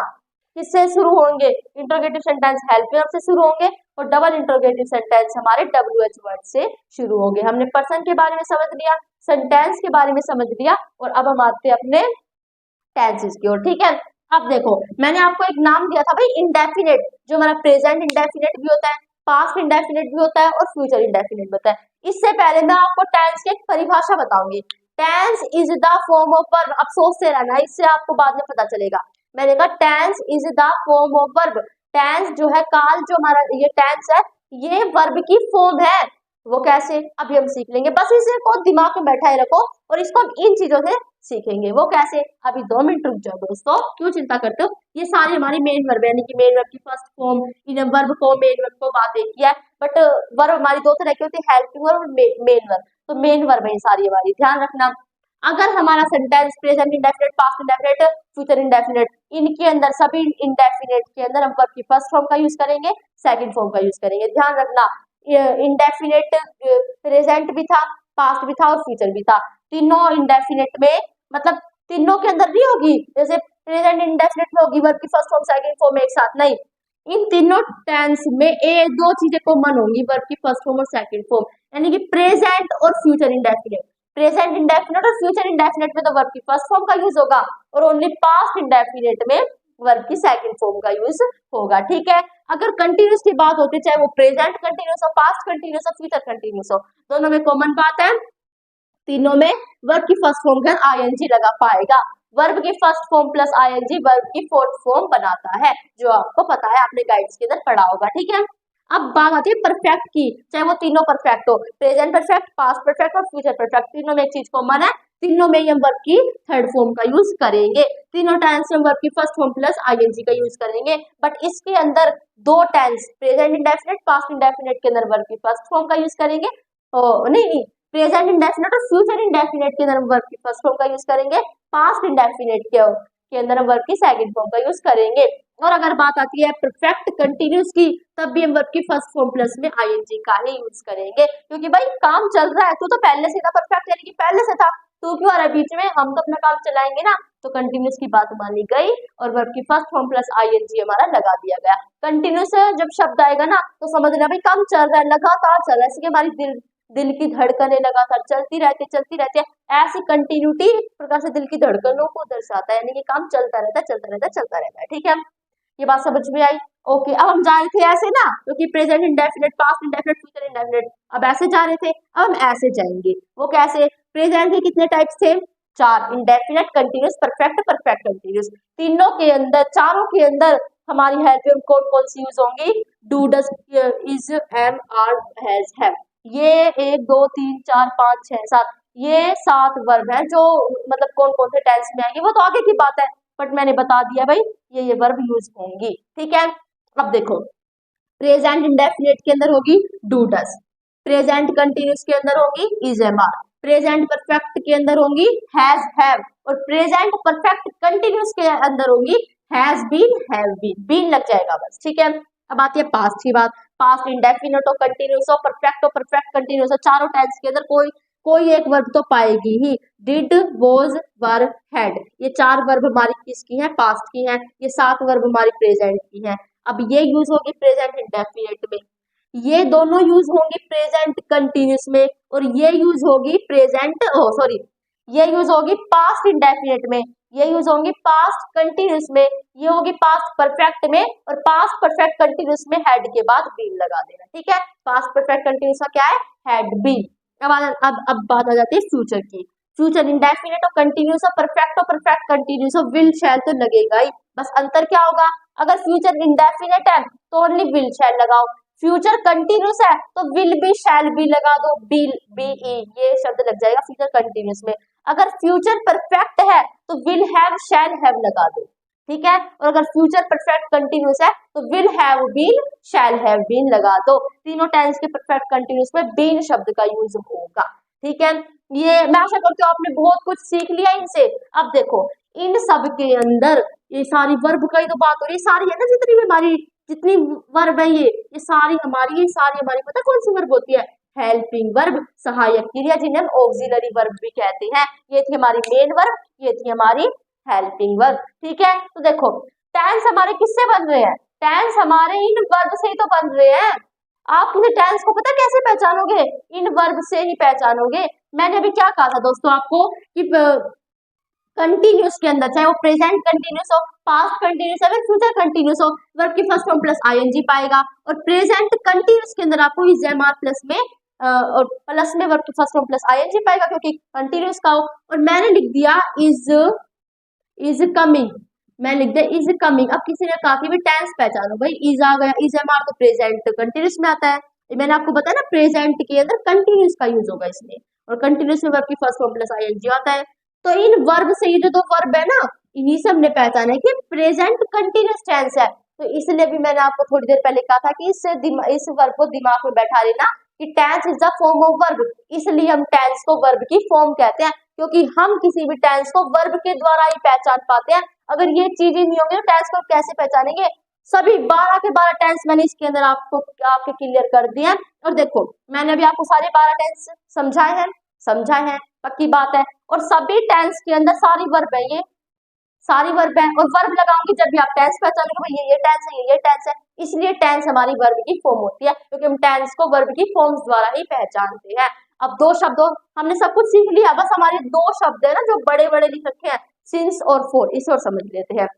किससे शुरू होंगे? इंट्रोगेटिव सेंटेंस हेल्पिंग वर्ब से शुरू होंगे और डबल इंट्रोगेटिव सेंटेंस हमारे WH वर्ड से शुरू होंगे। हमने पर्सन के बारे में समझ लिया, सेंटेंस के बारे में समझ लिया, और अब हम आते हैं अपने टेंसेस की ओर। ठीक है, अब देखो मैंने आपको एक नाम दिया था भाई इंडेफिनेट, जो हमारा प्रेजेंट इंडेफिनेट भी होता है, पास्ट इंडेफिनेट भी होता है और फ्यूचर इंडेफिनेट भी होता है। इससे पहले मैं आपको टेंस की एक परिभाषा बताऊंगी। Tense is the form of verb, अब सोचते रहना, इससे आपको बाद में पता चलेगा। मैंने कहा tense is the form of verb, tense जो है काल जो हमारा ये टेंस है ये वर्ब की फॉर्म है। वो कैसे, अभी हम सीख लेंगे, बस इसे को दिमाग में बैठाए रखो और इसको हम इन चीजों से सीखेंगे। वो कैसे, अभी 2 मिनट रुक जाओ दोस्तों, क्यों चिंता करते हो। ये सारी हमारी मेन वर्ब है, यानी कि मेन वर्ब की फर्स्ट फॉर्म, इन वर्ब को मेन वर्ब को बात एक ही है, बट वर्ब हमारी दो तरह की होती है, हेल्पिंग वर्ब और मेन वर्ब। तो मेन वर्ब है सारी हमारी, ध्यान रखना। अगर हमारा sentence present indefinite, past indefinite, future indefinite, इनके अंदर सभी इंडेफिनेट के अंदर हम वर्ब की फर्स्ट फॉर्म का यूज करेंगे, सेकंड फॉर्म का यूज करेंगे। ध्यान रखना, इंडेफिनेट प्रेजेंट भी था, पास्ट भी था और फ्यूचर भी था। तीनों इंडेफिनेट में मतलब तीनों के अंदर नहीं होगी, जैसे प्रेजेंट इंडेफिनेट में होगी वर्ब की फर्स्ट फॉर्म सेकंड फॉर्म एक साथ, नहीं, इन तीनों टेंस में दो चीजें कॉमन होंगी, वर्ब की फर्स्ट फॉर्म और सेकंड फॉर्म, यानी कि प्रेजेंट और फ्यूचर इंडेफिनेट। प्रेजेंट इंडेफिनेट और फ्यूचर इंडेफिनेट में तो वर्ब की फर्स्ट फॉर्म का यूज होगा और ओनली पास्ट इंडेफिनेट में वर्ब की सेकंड फॉर्म का यूज होगा। ठीक है, अगर कंटिन्यूस की बात होती है, चाहे वो प्रेजेंट कंटिन्यूस हो, पास्ट कंटिन्यूस हो, फ्यूचर कंटिन्यूस हो, दोनों में कॉमन बात है, तीनों में वर्ब की फर्स्ट फॉर्म का आईएनजी लगा पाएगा। वर्ब की first form plus ING verb की फोर्थ फॉर्म बनाता है, जो आपको पता है, आपने गाइड्स के अंदर पढ़ा होगा। ठीक है, अब बात आती है परफेक्ट की, चाहे वो तीनों परफेक्ट हो, प्रेजेंट परफेक्ट, पास्ट परफेक्ट और फ्यूचर परफेक्ट, तीनों में एक चीज कॉमन है, तीनों में हम वर्ब की थर्ड फॉर्म का यूज करेंगे। तीनों टेंस में हम वर्ब की फर्स्ट फॉर्म प्लस आईएनजी का यूज करेंगे, बट इसके अंदर दो tense present indefinite past indefinite के अंदर वर्ब की फर्स्ट फॉर्म का यूज करेंगे। नहीं, प्रेजेंट इंडेफिनिट और फ्यूचर इंडेफिनिट के अंदर हम वर्ब की फर्स्ट फॉर्म का यूज करेंगे। पास्ट इंडेफिनिट के अंदर हम वर्ब की सेकंड फॉर्म का यूज करेंगे। और अगर बात आती है परफेक्ट कंटिन्यूस की, तब भी हम वर्ब की फर्स्ट फॉर्म प्लस में आईएनजी का ही यूज करेंगे, क्योंकि भाई काम चल रहा है, तू तो पहले से था परफेक्ट, यानी कि पहले से था, तू क्यों आ रहा है बीच में, हम तो अपना काम चलाएंगे ना। तो कंटिन्यूस की बात मानी गई और वर्ब की फर्स्ट फॉर्म प्लस आईएनजी हमारा लगा दिया गया। कंटिन्यूस जब शब्द आएगा ना तो समझ लेना भाई काम चल रहा है, लगातार चल रहा है, इसलिए हमारी दिल की धड़कनें लगातार चलती रहती है। ऐसी कंटिन्यूटी प्रकार से दिल की धड़कनों को दर्शाता है, यानी कि काम चलता रहता है। ठीक है, ये बात समझ में आई। ओके, अब हम जा रहे थे ऐसे ना, क्योंकि present indefinite past indefinite future indefinite, अब ऐसे जा रहे थे, अब हम ऐसे जाएंगे। वो कैसे? प्रेजेंट के कितने टाइप्स थे? चार, indefinite, continuous, perfect, perfect continuous. तीनों के अंदर, चारों के अंदर हमारी हेल्प में कौन कौन सी यूज होंगी? Do, does, is, am, are, has, have. ये 1 2 3 4 5 6 7, ये 7 वर्ब है जो मतलब कौन कौन से टेंस में आएंगे वो तो आगे की बात है, बट मैंने बता दिया भाई ये वर्ब यूज होंगी। ठीक है, अब देखो, प्रेजेंट इंडेफिनिट के अंदर होगी डू डज, प्रेजेंट कंटिन्यूस के अंदर होगी is, am, are, present perfect के अंदर होंगी हैज, हैव, और प्रेजेंट परफेक्ट कंटिन्यूस के अंदर होगी हैज बीन, हैव बीन लग जाएगा बस। ठीक है, अब आती है पास्ट की बात। पास्ट इंडेफिनिट हो, कंटिन्यूस हो, परफेक्ट कंटिन्यूस हो, चारों टेंस के अंदर कोई कोई एक वर्ब तो पाएगी ही। डिड, वॉज, वर, हैड, ये 4 वर्ब हमारी किसकी है? पास्ट की है। ये 7 वर्ब हमारी प्रेजेंट की है। अब ये यूज होगी प्रेजेंट इंडेफिनिट में, ये दोनों यूज होंगी प्रेजेंट कंटिन्यूस में, और ये यूज होगी ये यूज होगी पास्ट इंडेफिनिट में, ये यूज होंगी पास्ट कंटिन्यूस में, ये होगी पास्ट परफेक्ट में, और पास्ट परफेक्ट कंटिन्यूस में हेड के बाद बीन लगा देना। ठीक है, पास्ट परफेक्ट कंटिन्यूस का क्या है? Had, been. अब बात आ जाती है फ्यूचर की। फ्यूचर इंडेफिनिट और कंटिन्यूस और परफेक्ट कंटिन्यूस और विल शैल तो लगेगा ही, बस अंतर क्या होगा? अगर फ्यूचर इंडेफिनिट है तो ओनली विल शैल लगाओ, फ्यूचर कंटिन्यूस है तो विल बी शैल बी लगा दो, बिल बी ई ये शब्द लग जाएगा फ्यूचर कंटिन्यूस में। अगर फ्यूचर परफेक्ट है तो विल हैव शैल हैव लगा दो। ठीक है, और अगर फ्यूचर परफेक्ट कंटिन्यूस है तो will have been shall have been लगा दो। तीनों टेंस के परफेक्ट कंटिन्यूस में बीन शब्द का यूज होगा। ठीक है, ये मैं आशा करती हूँ आपने बहुत कुछ सीख लिया इनसे। अब देखो, इन सब के अंदर ये सारी वर्ब का ही तो बात हो रही है, सारी है ना जितनी भी हमारी जितनी वर्ब है ये सारी हमारी पता कौन सी वर्ब होती है? हेल्पिंग वर्ब, सहायक क्रिया, जिन्हें हम ऑक्सिलरी वर्ब भी कहते हैं। ये थी हमारी मेन वर्ब, ये थी हमारी हेल्पिंग वर्ब। ठीक है, तो देखो टेंस हमारे किससे बन रहे हैं? टेंस हमारे इन वर्ब से ही तो बन रहे हैं। आप किसी टेंस को पता कैसे पहचानोगे? इन वर्ब से ही पहचानोगे। मैंने अभी क्या कहा था दोस्तों आपको कि कंटिन्यूस के अंदर, चाहे वो प्रेजेंट कंटिन्यूस हो, पास्ट कंटिन्यूस हो, फ्यूचर कंटिन्यूस हो, वर्ब की फर्स्ट फॉर्म प्लस आईएनजी पाएगा। और प्रेजेंट कंटिन्यूस के अंदर आपको इज, एम, आर प्लस में और प्लस में वर्ब की फर्स्ट फॉर्म प्लस आईएनजी पाएगा, क्योंकि कंटिन्यूस का हो। और मैंने लिख दिया इज कमिंग, मैं लिख दिया इज कमिंग। अब किसी ने कहा कि भी टेंस पहचानो, भाई इज आ गया, इज, एम, आर तो प्रेजेंट कंटिन्यूस में आता है। मैंने आपको बताया ना प्रेजेंट के अंदर कंटिन्यूस का यूज होगा इसमें, और कंटिन्यूस में वर्ब की फर्स्ट फॉर्म प्लस आईएनजी आता है। तो इन वर्ब से ये जो दो वर्ब है ना, इन्हीं से हमने पहचाना है कि प्रेजेंट कंटिन्यूस टेंस है। तो इसलिए भी मैंने आपको थोड़ी देर पहले कहा था कि इस वर्ब को दिमाग में बैठा लेना कि tense is the form of verb. इसलिए हम टेंस को वर्ब की फॉर्म कहते हैं, क्योंकि हम किसी भी टेंस को वर्ब के द्वारा ही पहचान पाते हैं। अगर ये चीजें नहीं होंगी तो टेंस को कैसे पहचानेंगे? सभी 12 के 12 टेंस मैंने इसके अंदर आपके क्लियर कर दिए हैं। और देखो मैंने अभी आपको सारे 12 टेंस समझाए हैं, पक्की बात है। और सभी टेंस के अंदर सारी वर्ब है, ये सारी वर्ब है, और वर्ब लगाऊंगी जब भी आप टेंस पहचानोगे भाई ये टेंस है, ये टेंस है। इसलिए टेंस हमारी वर्ब की फॉर्म होती है, क्योंकि हम टेंस को वर्ब की फॉर्म्स द्वारा ही पहचानते हैं। अब दो शब्दों हमने सब कुछ सीख लिया, बस हमारे दो शब्द है ना जो बड़े बड़े लिख रखे हैं, सिंस और फोर, इसे और समझ लेते हैं।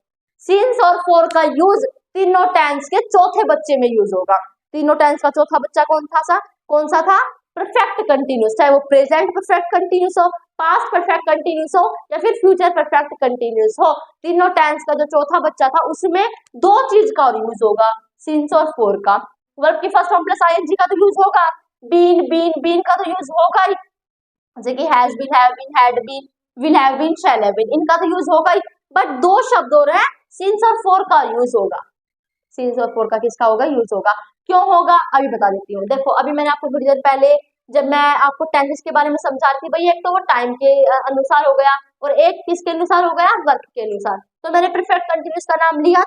सिंस और फोर का यूज तीनों टेंस के चौथे बच्चे में यूज होगा। तीनों टेंस का चौथा बच्चा कौन सा था? परफेक्ट कंटिन्यूस, चाहे वो प्रेजेंट परफेक्ट कंटिन्यूस हो, पास्ट परफेक्ट कंटिन्यूस हो, या फिर फ्यूचर परफेक्ट कंटिन्यूस हो। तीनों टेंस का जो चौथा बच्चा था उसमें दो चीज का यूज होगा, सिंस और फोर का। वर्ब की फर्स्ट फॉर्म प्लस आईएनजी का तो यूज होगा, बीन का तो यूज होगा ही, जैसे कि has been, have been, had been, will have been, shall have been, इनका तो यूज होगा ही, बट दो शब्द हो रहे हैं, सिंस और फॉर का यूज होगा। सिंस और फॉर का किसका होगा, यूज होगा। क्यों होगा अभी बता देती हूँ। देखो अभी मैंने आपको थोड़ी देर पहले जब मैं आपको टेंसेस के बारे में समझा रही थी, भाई एक तो वो टाइम के अनुसार हो गया और एक किसके अनुसार हो गया, वर्क के अनुसार। तो मैंने परफेक्ट कंटिन्यूस का नाम लिया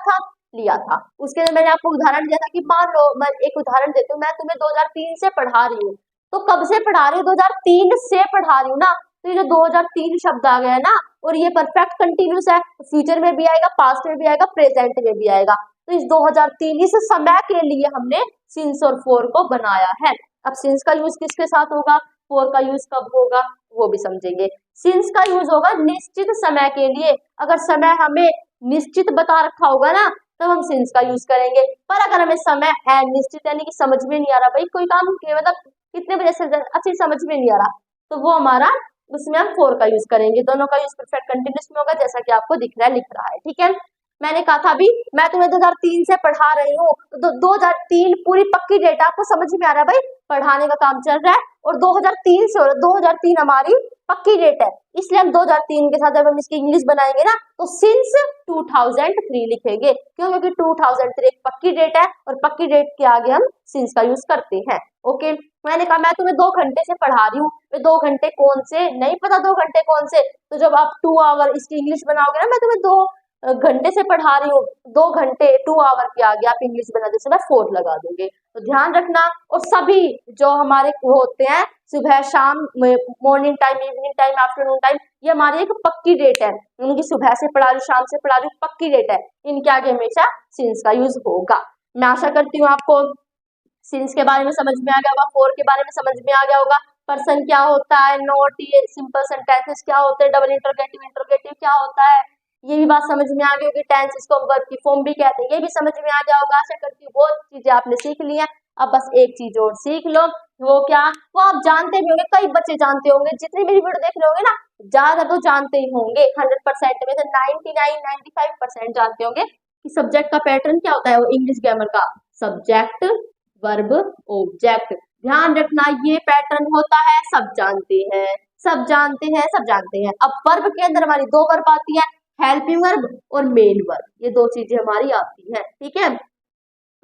था। उसके लिए मैंने आपको उदाहरण दिया था कि मान लो मैं एक उदाहरण देती हूँ, मैं तुम्हें 2003 से पढ़ा रही हूँ। तो कब से पढ़ा रही हूँ, 2003 से पढ़ा रही हूँ ना। तो ये जो 2003 शब्द आ गया ना, और ये परफेक्ट कंटिन्यूस है, फ्यूचर में भी आएगा, पास्ट में भी आएगा, प्रेजेंट में भी आएगा। तो इस 2003 इस समय के लिए हमने सिंस और फोर को बनाया है। अब सिंस का यूज किसके साथ होगा, फोर का यूज कब होगा वो भी समझेंगे। सिंस का यूज होगा निश्चित समय के लिए। अगर समय हमें निश्चित बता रखा होगा ना, तो हम सिंस का यूज करेंगे। पर अगर हमें समय अनिश्चित यानी कि समझ में नहीं आ रहा, भाई कोई काम मतलब कितने बजे से अच्छी समझ में नहीं आ रहा, तो वो हमारा उसमें हम फोर का यूज करेंगे। दोनों का यूज परफेक्ट कंटिन्यूस में होगा, जैसा कि आपको दिख रहा है, लिख रहा है, ठीक है। मैंने कहा था अभी मैं तुम्हें 2003 से पढ़ा रही हूँ, तो 2003 पूरी पक्की डेट आपको समझ में आ रहा है, भाई पढ़ाने का काम चल रहा है और 2003 से हो रहा है, 2003 हमारी पक्की डेट है, इसलिए हम 2003 के साथ जब हम इसकी इंग्लिश बनाएंगे ना, तो सिंस 2003 लिखेंगे। क्यों, क्योंकि 2003 एक पक्की डेट है और पक्की डेट के आगे हम सिंस का यूज करते हैं। ओके, मैंने कहा मैं तुम्हें 2 घंटे से पढ़ा रही हूँ, 2 घंटे कौन से, नहीं पता 2 घंटे कौन से, तो जब आप 2 आवर इसकी इंग्लिश बनाओगे ना, मैं तुम्हें 2 घंटे से पढ़ा रही हूँ, 2 घंटे 2 आवर के आगे आप इंग्लिश बनाते समय 4 लगा दोगे। तो ध्यान रखना। और सभी जो हमारे होते हैं सुबह शाम, morning time, evening time, afternoon time, ये हमारी एक पक्की डेट है, उनकी सुबह से पढ़ा रही हूँ, शाम से पढ़ा रही हूँ, पक्की डेट है, इनके आगे हमेशा सिंस का यूज होगा। मैं आशा करती हूँ आपको सिंस के बारे में समझ में आ गया होगा, फोर के बारे में समझ में आ गया होगा, पर्सन क्या होता है, नोट, ये सिंपल सेंटेंसेस क्या होते हैं, डबल इंटरोगेटिव, इंटरोगेटिव क्या होता है, ये भी बात समझ में आ गई होगी। टेंस इसको वर्ब की फॉर्म भी कहते हैं, ये भी समझ में आ गया होगा। आशा करती हूँ बहुत चीजें आपने सीख ली हैं। अब बस एक चीज और सीख लो, वो क्या, वो आप जानते भी होंगे, कई बच्चे जानते होंगे, जितने मेरी वीडियो देख रहे होंगे ना, ज्यादा तो जानते ही होंगे, 100% में से 99-95% जानते होंगे कि सब्जेक्ट का पैटर्न क्या होता है, वो इंग्लिश ग्रामर का सब्जेक्ट वर्ब ऑब्जेक्ट। ध्यान रखना ये पैटर्न होता है, सब जानते हैं, सब जानते हैं, सब जानते हैं। अब वर्ब के अंदर हमारी 2 वर्ब आती है, हेल्पिंग वर्ब और मेन वर्ब, ये 2 चीजें हमारी आती है, ठीक है।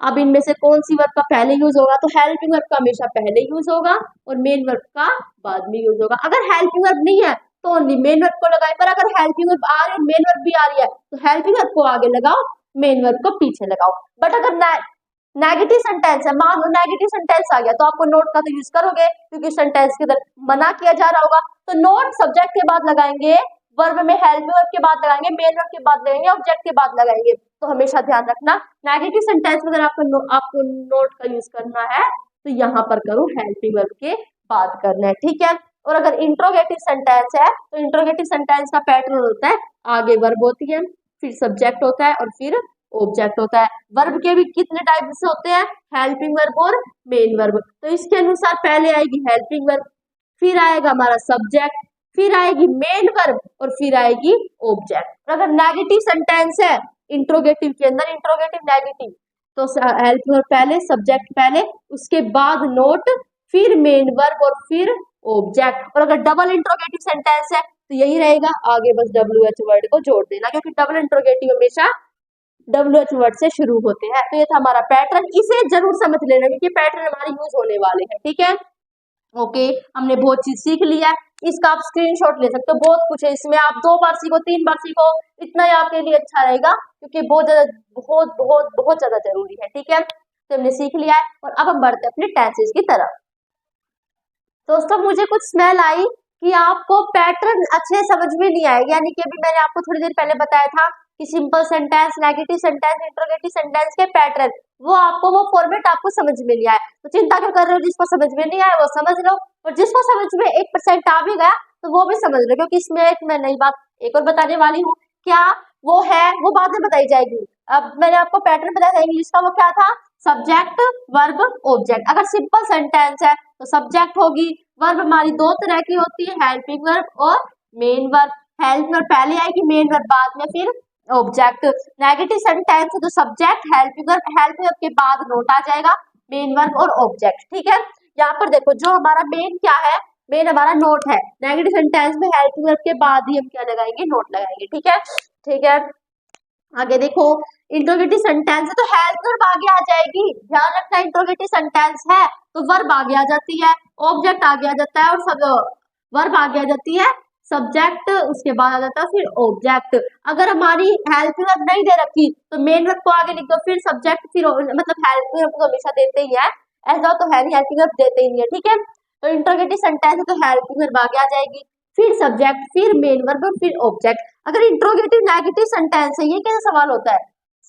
अब इनमें से कौन सी वर्ब का पहले यूज होगा, तो हेल्पिंग वर्ब का हमेशा पहले यूज होगा और मेन वर्ब का बाद में यूज होगा। अगर हेल्पिंग वर्ब नहीं है तो ओनली मेन वर्ब को लगाए, पर अगर हेल्पिंग वर्ब आ रही है, मेन वर्ब भी आ रही है, तो हेल्पिंग वर्ब को आगे लगाओ, मेन वर्ब को पीछे लगाओ। बट अगर नेगेटिव सेंटेंस है, मान लो नेगेटिव सेंटेंस आ गया, तो आपको नोट का तो यूज करोगे, क्योंकि सेंटेंस के अंदर मना किया जा रहा होगा, तो नोट सब्जेक्ट के बाद लगाएंगे, वर्ब में हेल्पिंग वर्ब के बाद लगाएंगे, मेन वर्ब के बाद लगाएंगे, ऑब्जेक्ट के बाद लगाएंगे। तो हमेशा ध्यान रखना, नेगेटिव सेंटेंस में अगर आपको नोट का यूज करना है, तो यहाँ पर करो हेल्पिंग वर्ब के बाद करना है, ठीक है। और अगर इंट्रोगेटिव सेंटेंस है, तो इंट्रोगेटिव सेंटेंस का पैटर्न होता है, आगे वर्ब होती है, फिर सब्जेक्ट होता है और फिर ऑब्जेक्ट होता है। वर्ब के भी कितने टाइप से होते हैं, हेल्पिंग वर्ब और मेन वर्ब। तो इसके अनुसार पहले आएगी हेल्पिंग वर्ब, फिर आएगा हमारा सब्जेक्ट, फिर आएगी मेन वर्ब और फिर आएगी ऑब्जेक्ट। अगर नेगेटिव सेंटेंस है इंट्रोगेटिव के अंदर, इंट्रोगेटिव नेगेटिव, तो हेल्पिंग वर्ब पहले, सब्जेक्ट पहले, उसके बाद नोट, फिर मेन वर्ब और फिर ऑब्जेक्ट। और अगर डबल इंट्रोगेटिव सेंटेंस है तो यही रहेगा, आगे बस WH वर्ड को जोड़ देना, क्योंकि डबल इंट्रोगेटिव हमेशा WH वर्ड से शुरू होते हैं। तो ये था हमारा पैटर्न, इसे जरूर समझ लेना, क्योंकि पैटर्न हमारे यूज होने वाले हैं, ठीक है। ओके, हमने बहुत चीज सीख लिया है, इसका आप स्क्रीनशॉट ले सकते हो, बहुत कुछ है इसमें, आप 2 बार सीखो, 3 बार सीखो, इतना ही आपके लिए अच्छा रहेगा, क्योंकि बहुत ज्यादा, बहुत बहुत बहुत ज्यादा जरूरी है, ठीक है। तो हमने सीख लिया है और अब हम बढ़ते हैं अपने टेंसेस की तरफ। दोस्तों मुझे कुछ स्मेल आई कि आपको पैटर्न अच्छे समझ में नहीं आएगा, यानी कि अभी मैंने आपको थोड़ी देर पहले बताया था कि simple sentence, negative sentence, interrogative sentence के पैटर्न, वो आपको, वो फॉर्मेट आपको समझ में नहीं आया, तो चिंता क्यों कर रहे हो, जिसको समझ में नहीं आया वो समझ लो, और जिसको समझ में 1% आ भी गया तो वो भी समझ लो, क्योंकि इसमें एक मैं नई बात एक और बताने वाली हूँ। क्या वो है, वो बाद में बताई जाएगी। अब मैंने आपको पैटर्न बताया था इंग्लिश का, वो क्या था, सब्जेक्ट वर्ब ऑब्जेक्ट। अगर सिंपल सेंटेंस है तो सब्जेक्ट होगी, वर्ब हमारी 2 तरह की होती है, हेल्पिंग वर्ब और मेन वर्ब। हेल्पिंग वर्ब पहले आएगी, मेन वर्ब बाद में, फिर ऑब्जेक्ट। नेगेटिव सेंटेंस है तो सब्जेक्ट, हेल्पिंग वर्ब के बाद नोट आ जाएगा, मेन वर्ब और ऑब्जेक्ट, ठीक है। यहाँ पर देखो जो हमारा मेन क्या है, मेन हमारा नोट है। नेगेटिव सेंटेंस में हेल्पिंग वर्ब के बाद ही हम क्या लगाएंगे, नोट लगाएंगे। ठीक है, ठीक है। आगे देखो, इंट्रोगेटिव सेंटेंस है तो हेल्प वर्ब आगे आ जाएगी। ध्यान रखना, इंट्रोगेटिव सेंटेंस है तो वर्ब आगे आ जाती है, ऑब्जेक्ट आगे आ जाता है, और सब वर्ब आगे आ जाती है, सब्जेक्ट उसके बाद आ जाता है, फिर ऑब्जेक्ट। अगर हमारी हेल्प वर्ब नहीं दे रखी तो मेन वर्ब को आगे लिख दो, फिर सब्जेक्ट, फिर मतलब हेल्प वर्ब को हमेशा देते ही है, ऐसा तो है नहीं, हेल्पिंग वर्ब देते ही नहीं है। ठीक है, तो इंट्रोगेटिव सेंटेंस है तो हेल्पिंग वर्ब आगे आ जाएगी, फिर सब्जेक्ट, फिर मेन वर्ब, फिर ऑब्जेक्ट। अगर इंट्रोगेटिव नेगेटिव सेंटेंस है, ये कैसे सवाल होता है?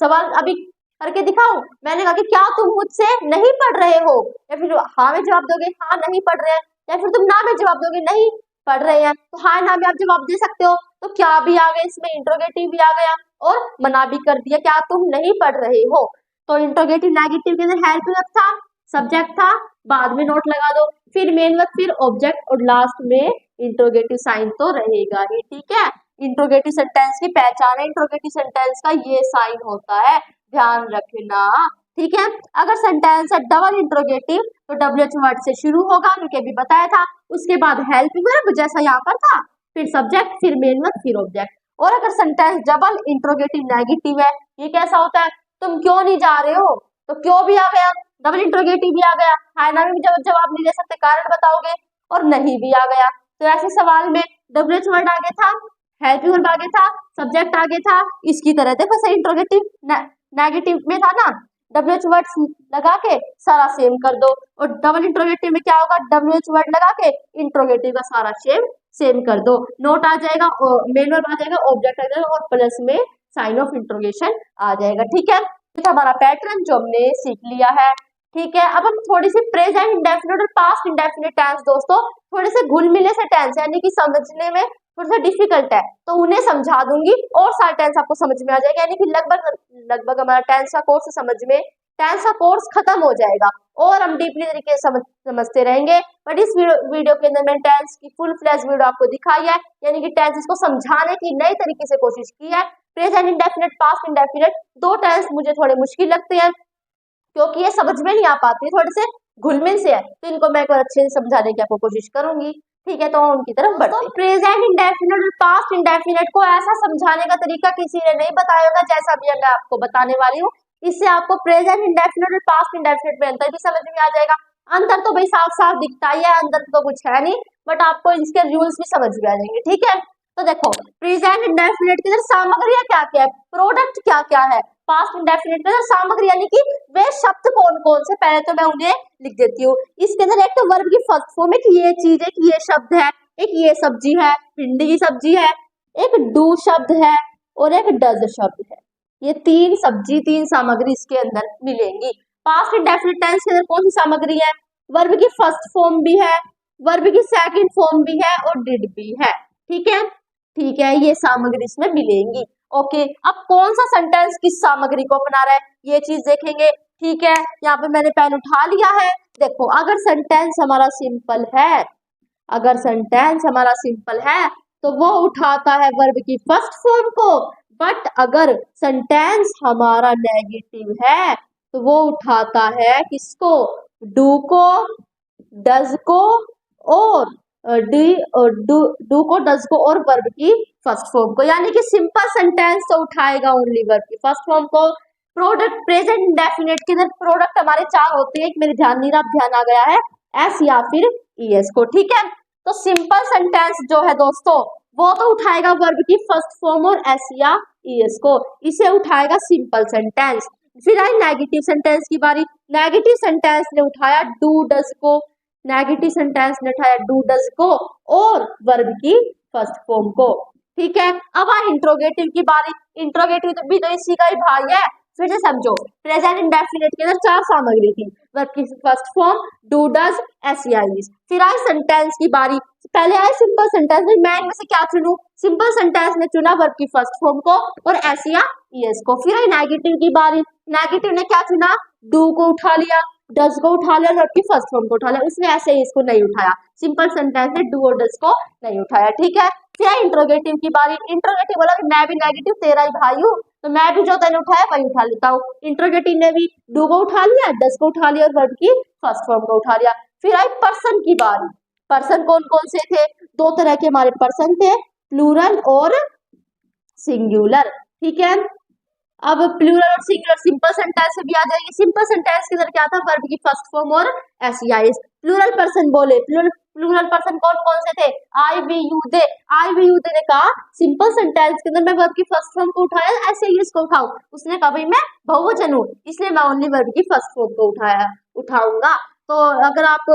सवाल अभी करके दिखाऊं? मैंने कहा कि क्या तुम मुझसे नहीं पढ़ रहे हो, या फिर हाँ में जवाब दोगे हाँ नहीं पढ़ रहे हैं, या फिर तुम ना में जवाब दोगे नहीं पढ़ रहे हैं। तो हाँ ना में आप जवाब दे सकते हो, तो क्या भी आ गया इसमें, इंट्रोगेटिव भी आ गया और मना भी कर दिया, क्या तुम नहीं पढ़ रहे हो। तो इंट्रोगेटिव नेगेटिव के अंदर हेल्प वर्ब था, सब्जेक्ट था, बाद में नोट लगा दो, फिर मेन वर्ब, फिर ऑब्जेक्ट, और लास्ट में इंट्रोगेटिव साइन तो रहेगा ही। ठीक है, इंट्रोगेटिव सेंटेंस की पहचान है, इंट्रोगेटिव सेंटेंस का ये साइन होता है, ध्यान रखना। ठीक है, अगर सेंटेंस है डबल इंट्रोगेटिव तो WH वर्ड से शुरू होगा, क्योंकि अभी बताया था, उसके बाद हेल्पिंग वर्ब जैसा यहाँ पर था, फिर सब्जेक्ट, फिर मेन वर्ब, फिर ऑब्जेक्ट। और अगर सेंटेंस डबल इंट्रोगेटिव नेगेटिव है, ये कैसा होता है? तुम क्यों नहीं जा रहे हो, तो क्यों भी आ गया, डबल इंट्रोगेटिव भी आ गया, हाय ना में भी जवाब नहीं दे सकते, कारण बताओगे, और नहीं भी आ गया। तो ऐसे सवाल में WH वर्ड आगे था, हेल्पिंग वर्ब आगे था, सब्जेक्ट आगे था, इसकी तरह देखो सही इंट्रोगेटिव नेगेटिव में था ना, WH वर्ड लगा के सारा सेम कर दो, और डबल इंट्रोगेटिव में क्या होगा, WH वर्ड लगा के इंट्रोगेटिव का सारा सेम कर दो, नोट आ जाएगा, मेन वर्ब आ जाएगा, ऑब्जेक्ट आ जाएगा, और प्लस में साइन ऑफ इंट्रोगेशन आ जाएगा। ठीक है, तो हमारा पैटर्न जो हमने सीख लिया है। ठीक है, अब हम थोड़ी सी प्रेजेंट इंडेफिनिट और पास्ट इंडेफिनिट टेंस दोस्तों थोड़े से घुल मिले से टेंस यानी कि समझने में थोड़ा सा डिफिकल्ट है, तो उन्हें समझा दूंगी और सारे टेंस आपको समझ में आ जाएगा, यानी कि लगभग हमारा टेंस का कोर्स समझ में, टेंस का कोर्स खत्म हो जाएगा और हम डीपली तरीके से समझते रहेंगे। बट इस वीडियो के अंदर मैंने टेंस की फुल फ्लैश वीडियो आपको दिखाई है, यानी कि टेंसेस को समझाने की नई तरीके से कोशिश की है। प्रेजेंट इंडेफिनिट, पास्ट इंडेफिनिट, दो टेंस मुझे थोड़े मुश्किल लगते हैं क्योंकि ये समझ में नहीं आ पाती, थोड़े से घुलमिल से है, तो इनको मैं एक बार अच्छे से समझाने की आपको कोशिश करूंगी। ठीक है, तो उनकी तरफ बढ़ते हैं। प्रेजेंट इंडेफिनिट और पास्ट इंडेफिनिट को ऐसा समझाने का तरीका किसी ने नहीं बताया होगा जैसा भी मैं आपको बताने वाली हूँ। इससे आपको प्रेजेंट इंडेफिनिट और पास्ट इंडेफिनिट में अंतर भी समझ में आ जाएगा। अंतर तो भाई साफ साफ दिखता ही है, अंदर तो कुछ है नहीं, बट आपको इसके रूल्स भी समझ में आ जाएंगे। ठीक है, तो देखो प्रेजेंट इंडेफिनिट के अंदर सामग्रियां क्या क्या है, प्रोडक्ट क्या क्या है, पास्ट इंडेफिनिट के अंदर सामग्री यानी कि वे शब्द कौन कौन से, पहले तो मैं उन्हें लिख देती हूँ। इसके अंदर एक तो वर्ब की फर्स्ट फॉर्म है कि ये चीज है, कि ये शब्द है, एक ये सब्जी है, भिंडी की सब्जी है, एक डू शब्द है और एक डज शब्द है। ये तीन सब्जी, तीन सामग्री इसके अंदर मिलेंगी। पास्ट इंडेफिनिट टेंस के अंदर कौन सी सामग्री है, वर्ब की फर्स्ट फॉर्म भी है, वर्ब की सेकंड फॉर्म भी है और डिड भी है। ठीक है, ठीक है, ये सामग्री इसमें मिलेंगी। ओके, अब कौन सा सेंटेंस किस सामग्री को अपना रहा है ये चीज देखेंगे। ठीक है, यहाँ पे मैंने पेन उठा लिया है। देखो अगर सेंटेंस हमारा सिंपल है, अगर सेंटेंस हमारा सिंपल है तो वो उठाता है वर्ब की फर्स्ट फॉर्म को, बट अगर सेंटेंस हमारा नेगेटिव है तो वो उठाता है किसको, डू को, डज को और डू को, डज को और वर्ब की फर्स्ट फॉर्म को, यानी कि सिंपल सेंटेंस तो उठाएगा ओनली वर्ब की फर्स्ट फॉर्म को। प्रोडक्ट प्रेजेंट इंडेफिनिट के अंदर प्रोडक्ट हमारे चार होते हैं, मेरे ध्यान नहीं रहा, ध्यान आ गया है, एस या फिर ईएस को। ठीक है, तो सिंपल सेंटेंस जो है दोस्तों वो तो उठाएगा वर्ब की फर्स्ट फॉर्म और एस या ईएस को, इसे उठाएगा सिंपल सेंटेंस। फिर आई नेगेटिव सेंटेंस की बारी। नेगेटिव सेंटेंस ने उठाया डू डज को, नेगेटिव सेंटेंस ने उठाया डू डज को और वर्ब की फर्स्ट फॉर्म को। ठीक है, अब आ इंट्रोगेटिव की बारी। इंट्रोगेटिव भी तो इसी का ही भाई है, फिर से समझो। प्रेजेंट इंडेफिनिट के अंदर चार सामग्री थी, वर्ब की first form, do does, S या इज। फिर आई सेंटेंस की बारी। पहले आए सिंपल सेंटेंस में, मैं इनमें से क्या चुनूं, सिंपल सेंटेंस ने चुना वर्ब की फर्स्ट फॉर्म को और एस या ईएस को। फिर आई नेगेटिव की बारी। नेगेटिव ने क्या चुना, डू को उठा लिया, डज को उठा लिया, वर्ब की फर्स्ट फॉर्म को उठा लिया, उसने ऐसे ही इसको नहीं उठाया, सिंपल सेंटेंस ने डू और डज को नहीं उठाया। ठीक है, फिर इंट्रोगेटिव की बारी। इंट्रोगेटिव बोला कि मैं भी नेगेटिव तेरा ही भाई हूँ, तो मैं भी जो तैने उठाया वही उठा लेता हूँ। इंट्रोगेटिव ने भी डू को उठा लिया, डज को उठा लिया और वर्ब की फर्स्ट फॉर्म को उठा लिया। फिर आई पर्सन की बारी। पर्सन कौन कौन से थे? दो तरह के हमारे पर्सन थे, प्लूरल और सिंगुलर। ठीक है, अब प्लूरल और सिंगुलर सिंपल सेंटेंस में भी आ जाएंगे। सिंपल सेंटेंस के अंदर क्या था? वर्ब की फर्स्ट फॉर्म और एसईआईएस। प्लूरल पर्सन बोले, प्लूरल पर्सन कौन कौन से थे? I, we, you, they. I, we, you, they ने कहा सिंपल सेंटेंस के अंदर मैं वर्ब की फर्स्ट फॉर्म को उठाया, एसईआईएस को उठाऊं। उसने कहा भाई मैं बहुवचन हूं, इसलिए मैं ओनली वर्ब की फर्स्ट फॉर्म को उठाऊंगा। तो अगर आप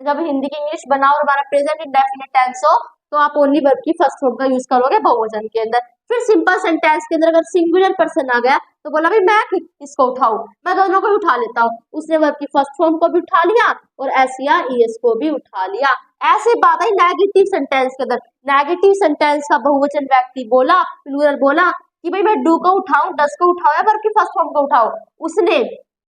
जब हिंदी की इंग्लिश बनाओ और हमारा प्रेजेंट इंडेफिनिट टेंस हो तो आप ओनली वर्ब की फर्स्ट फॉर्म का यूज करोगे बहुवचन के अंदर। फिर सिंपल सेंटेंस के अंदर अगर सिंगुलर पर्सन आ गया तो बोला भाई मैं इसको उठाऊं, मैं दोनों को उठा लेता हूँ। उसने वर्ब की फर्स्ट फॉर्म को भी उठा लिया और एस या ईएस को भी उठा लिया। ऐसे बात है नेगेटिव सेंटेंस के अंदर। नेगेटिव सेंटेंस का बहुवचन व्यक्ति बोला, प्लूरल बोला कि भाई मैं डू को उठाऊं, डस को उठाओ या वर्ब की फर्स्ट फॉर्म को उठाओ। उसने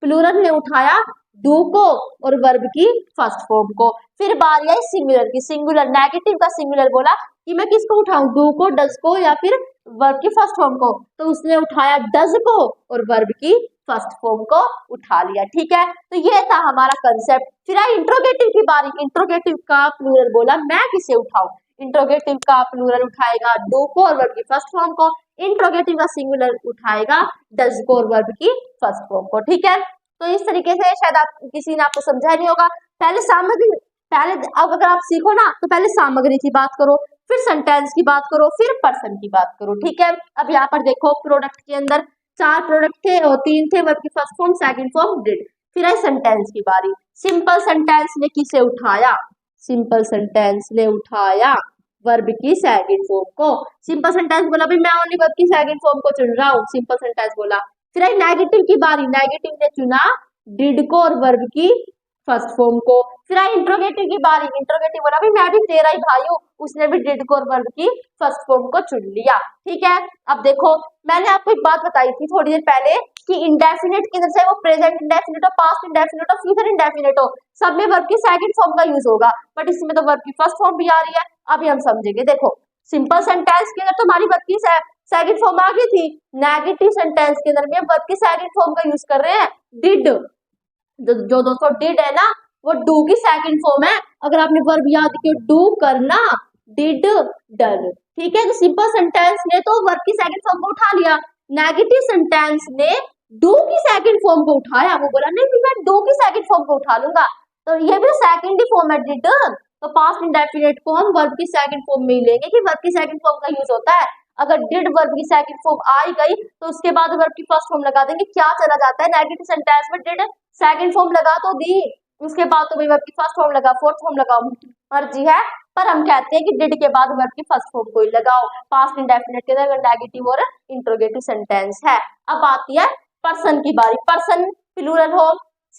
प्लूरल ने उठाया डू को और वर्ब की फर्स्ट फॉर्म को। फिर बारी आई सिंगुलर की। सिंगुलर नेगेटिव का सिंगुलर बोला कि मैं किसको उठाऊं, डू को, डज को या फिर वर्ब की फर्स्ट फॉर्म को। तो उसने उठाया डज को और वर्ब की फर्स्ट फॉर्म को उठा लिया। ठीक है, तो ये था हमारा कंसेप्ट। फिर आई इंट्रोगेटिव की बारी। इंट्रोगेटिव का प्लूरल बोला मैं किसे उठाऊं। इंट्रोगेटिव का प्लूरल उठाएगा डू को और वर्ब की फर्स्ट फॉर्म को। इंट्रोगेटिव का सिंगुलर उठाएगा डज को और वर्ब की फर्स्ट फॉर्म को। ठीक है, तो इस तरीके से शायद आप किसी ने आपको समझा नहीं होगा। पहले सामग्री, पहले अब अगर आप सीखो ना तो पहले सामग्री की बात करो, फिर सेंटेंस की बात करो, फिर पर्सन की बात करो। ठीक है, अब यहाँ पर देखो प्रोडक्ट के अंदर 4 प्रोडक्ट थे और 3 थे वर्ब की first form, second form, did. फिर आई सेंटेंस की बारी। सिंपल सेंटेंस ने किसे उठाया? सिंपल सेंटेंस ने उठाया वर्ब की सेकंड फॉर्म को। सिंपल सेंटेंस बोला भाई मैं ओनली वर्ब की सेकंड फॉर्म को चुन रहा हूँ, सिंपल सेंटेंस बोला। फिर आई नेगेटिव की बारी। नेगेटिव ने चुना डिड को और वर्ब की फर्स्ट फॉर्म को। फिर आई इंट्रोगेटिव की बारी। इंट्रोगेटिव बोला भाई मैं भी तेरा ही भाई हूँ, उसने भी डिड को और वर्ब की फर्स्ट फॉर्म को चुन लिया। ठीक है, अब देखो मैंने आपको एक बात बताई थी थोड़ी देर पहले कि इंडेफिनिट के अंदर चाहे वो प्रेजेंट इंडेफिनिट हो, पास्ट इंडेफिनिट हो, फ्यूचर इंडेफिनिट हो, सब में वर्ब की सेकंड फॉर्म का यूज होगा। बट इसमें तो वर्ब की फर्स्ट फॉर्म भी आ रही है। अभी हम समझेंगे। देखो सिंपल सेंटेंस के अंदर तो हमारी वर्ब की सेकंड फॉर्म आ गई थी। नेगेटिव सेंटेंस के अंदर भी वर्ब की सेकंड फॉर्म का यूज कर रहे हैं, डिड। जो दोस्तों डिड है ना वो डू की सेकंड फॉर्म है। अगर आपने वर्ब याद किया डू करना, डिड डन। ठीक है, तो सिंपल सेंटेंस ने तो वर्ब की सेकंड फॉर्म को उठा लिया। नेगेटिव सेंटेंस ने डू की सेकंड फॉर्म को उठाया। वो बोला नहीं मैं डू की सेकंड फॉर्म को उठा लूंगा, तो ये भी सेकंड ही फॉर्म है डिड। तो पास्ट इंडेफिनिट को हम वर्ब की सेकंड फॉर्म में ही लेंगे कि वर्ब की सेकंड फॉर्म का यूज होता है। अगर डिड वर्ब की सेकंड फॉर्म आ ही गई तो उसके बाद वर्ब की फर्स्ट फॉर्म लगा देंगे। क्या चला जाता है नेगेटिव सेंटेंस में? डिड सेकंड फॉर्म लगा तो दी, उसके बाद तो वर्ब की फर्स्ट फॉर्म लगा, फोर्थ फॉर्म लगाओ, मर्जी है। पर हम कहते हैं कि डिड के बाद वर्ब की फर्स्ट फॉर्म को ही लगाओ पास्ट इंडेफिनिट के अंदर नेगेटिव और इंट्रोगेटिव सेंटेंस है। अब आती है पर्सन की बारी। पर्सन प्लूरल हो,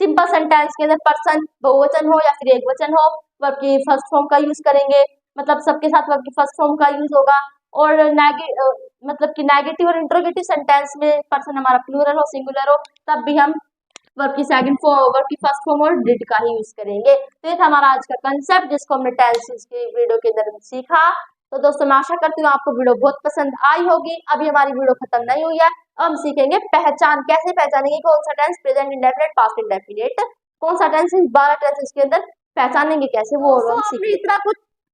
सिंपल सेंटेंस के अंदर पर्सन बहुवचन हो या फिर एकवचन हो, वर्ब की फर्स्ट फॉर्म का यूज करेंगे। मतलब सबके साथ वर्ब की फर्स्ट फॉर्म का यूज होगा। और मतलब कि नेगेटिव और इंट्रोगेटिव सेंटेंस में पर्सन हमारा प्लूरल हो, सिंगुलर हो, तब भी हम वर्ब की सेकंड फॉर्म, वर्ब की फर्स्ट फॉर्म और डिड का ही यूज करेंगे। तो ये था हमारा आज का कंसेप्ट जिसको हमने टेंसेस की वीडियो के अंदर सीखा। तो दोस्तों मैं आशा करती हूँ आपको वीडियो बहुत पसंद आई होगी। अभी हमारी वीडियो खत्म नहीं हुई है, अब हम सीखेंगे पहचान, कैसे पहचानेंगे कौन सा tense present indefinite, past indefinite, कौन सा टेंस 12 टेंसेस के अंदर पहचानेंगे कैसे, वो हम सीखेंगे। इतना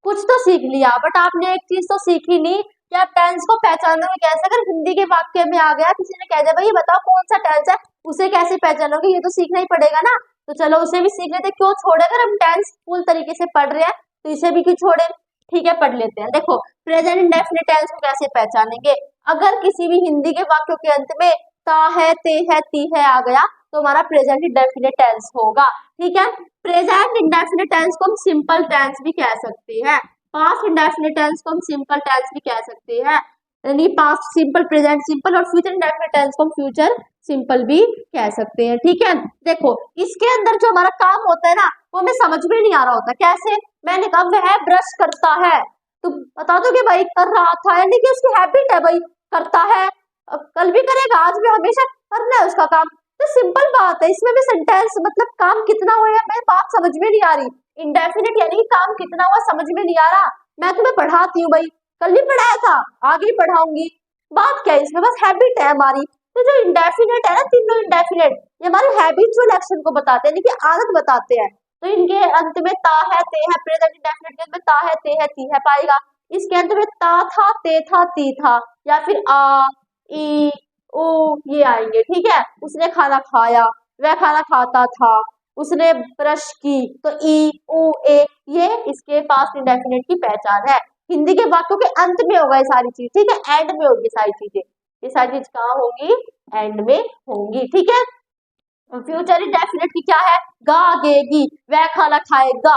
कुछ तो सीख लिया, बट आपने एक चीज तो सीखी नहीं कि आप टेंस को पहचानोगे कैसे। अगर हिंदी के वाक्य में आ गया, किसी ने कह दिया भाई ये बताओ कौन सा टेंस है, उसे कैसे पहचानोगे, ये तो सीखना ही पड़ेगा ना। तो चलो उसे भी सीख लेते, क्यों छोड़े, अगर हम टेंस फुल तरीके से पढ़ रहे हैं तो इसे भी क्यों छोड़े। ठीक है, पढ़ लेते हैं। देखो प्रेजेंट इंडेफिनिट टेंस को कैसे पहचानेंगे। अगर किसी भी हिंदी के वाक्यों के अंत में ता है, ते है, ती है आ गया तो हमारा प्रेजेंट इंडेफिनिट टेंस होगा। ठीक है, प्रेजेंट इंडेफिनिट टेंस को हम सिंपल टेंस भी कह सकते हैं, पास्ट इंडेफिनिट टेंस को हम सिंपल टेंस भी कह सकते हैं, यानी पास्ट सिंपल, प्रेजेंट सिंपल, और फ्यूचर इंडेफिनिट टेंस को हम फ्यूचर सिंपल भी कह सकते हैं। ठीक है, देखो इसके अंदर जो हमारा काम होता है ना वो हमें समझ में नहीं आ रहा होता। कैसे? मैंने कहा वह ब्रश करता है, तो बता दो कि भाई कर रहा था, यानी कि उसकी हैबिट है भाई, करता है, कल भी करेगा, आज भी, हमेशा करना है उसका काम। तो सिंपल बात है, इसमें भी सेंटेंस मतलब काम कितना हुआ है मैं बात समझ में नहीं आ रही। इंडेफिनिट यानी कि काम कितना हुआ समझ में नहीं आ रहा। मैं तुम्हें पढ़ाती हूँ भाई, कल भी पढ़ाया था, आगे भी पढ़ाऊंगी, बात क्या है इसमें, बस हैबिट है हमारी। तो जो इंडेफिनिट है ना, तीनों इंडेफिनिट, ये हमारे हैबिचुअल एक्शन को बताते हैं, यानी कि आदत बताते हैं। तो इनके अंत में ता है ते है, प्रेजेंट इंडेफिनिट के अंत में ता है ते है ती है पाएगा। इसके अंत में ता था ते था ती था, या फिर आ ई ऊ ये आएंगे, ठीक है। उसने खाना खाया, वह खाना खाता था, उसने ब्रश की, तो ई ऊ ए ये इसके पास्ट इंडेफिनिट की पहचान है। हिंदी के वाक्यों के अंत में होगा ये सारी चीज, ठीक है, एंड में होगी सारी चीजें, ये सारी चीज कहाँ होंगी, एंड में होंगी, ठीक है। फ्यूचर इंडेफिनिट की क्या है, गागेगी, वह खाना खाएगा,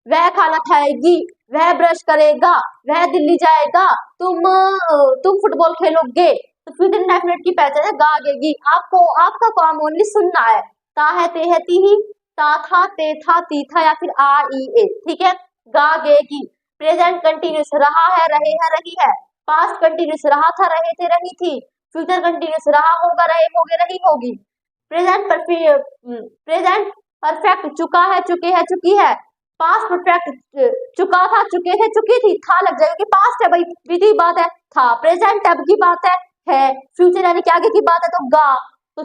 वह खाना खाएगी, वह ब्रश करेगा, वह दिल्ली जाएगा, तुम फुटबॉल खेलोगे। तो फ्यूचर इंडेफिनिट की पहचान है गागेगी। आपको आपका काम ओनली सुनना है, ता है ते है ती ही, ता था ते था ती था, या फिर आ ई ए, ठीक है। गागेगी। प्रेजेंट कंटिन्यूस रहा है रहे हैं रही है, पास्ट कंटिन्यूस रहा था रहे थे रही थी, फ्यूचर कंटिन्यूस रहा होगा रहे होगे रही होगी। प्रेजेंट परफेक्ट चुका है चुके है चुकी है, पास्ट परफेक्ट चुका था चुके थे चुकी थी, था लग जाएगा कि पास्ट है भाई, बीती बात है था, प्रेजेंट अब की बात है, फ्यूचर यानी कि आगे की बात है तो गा, तो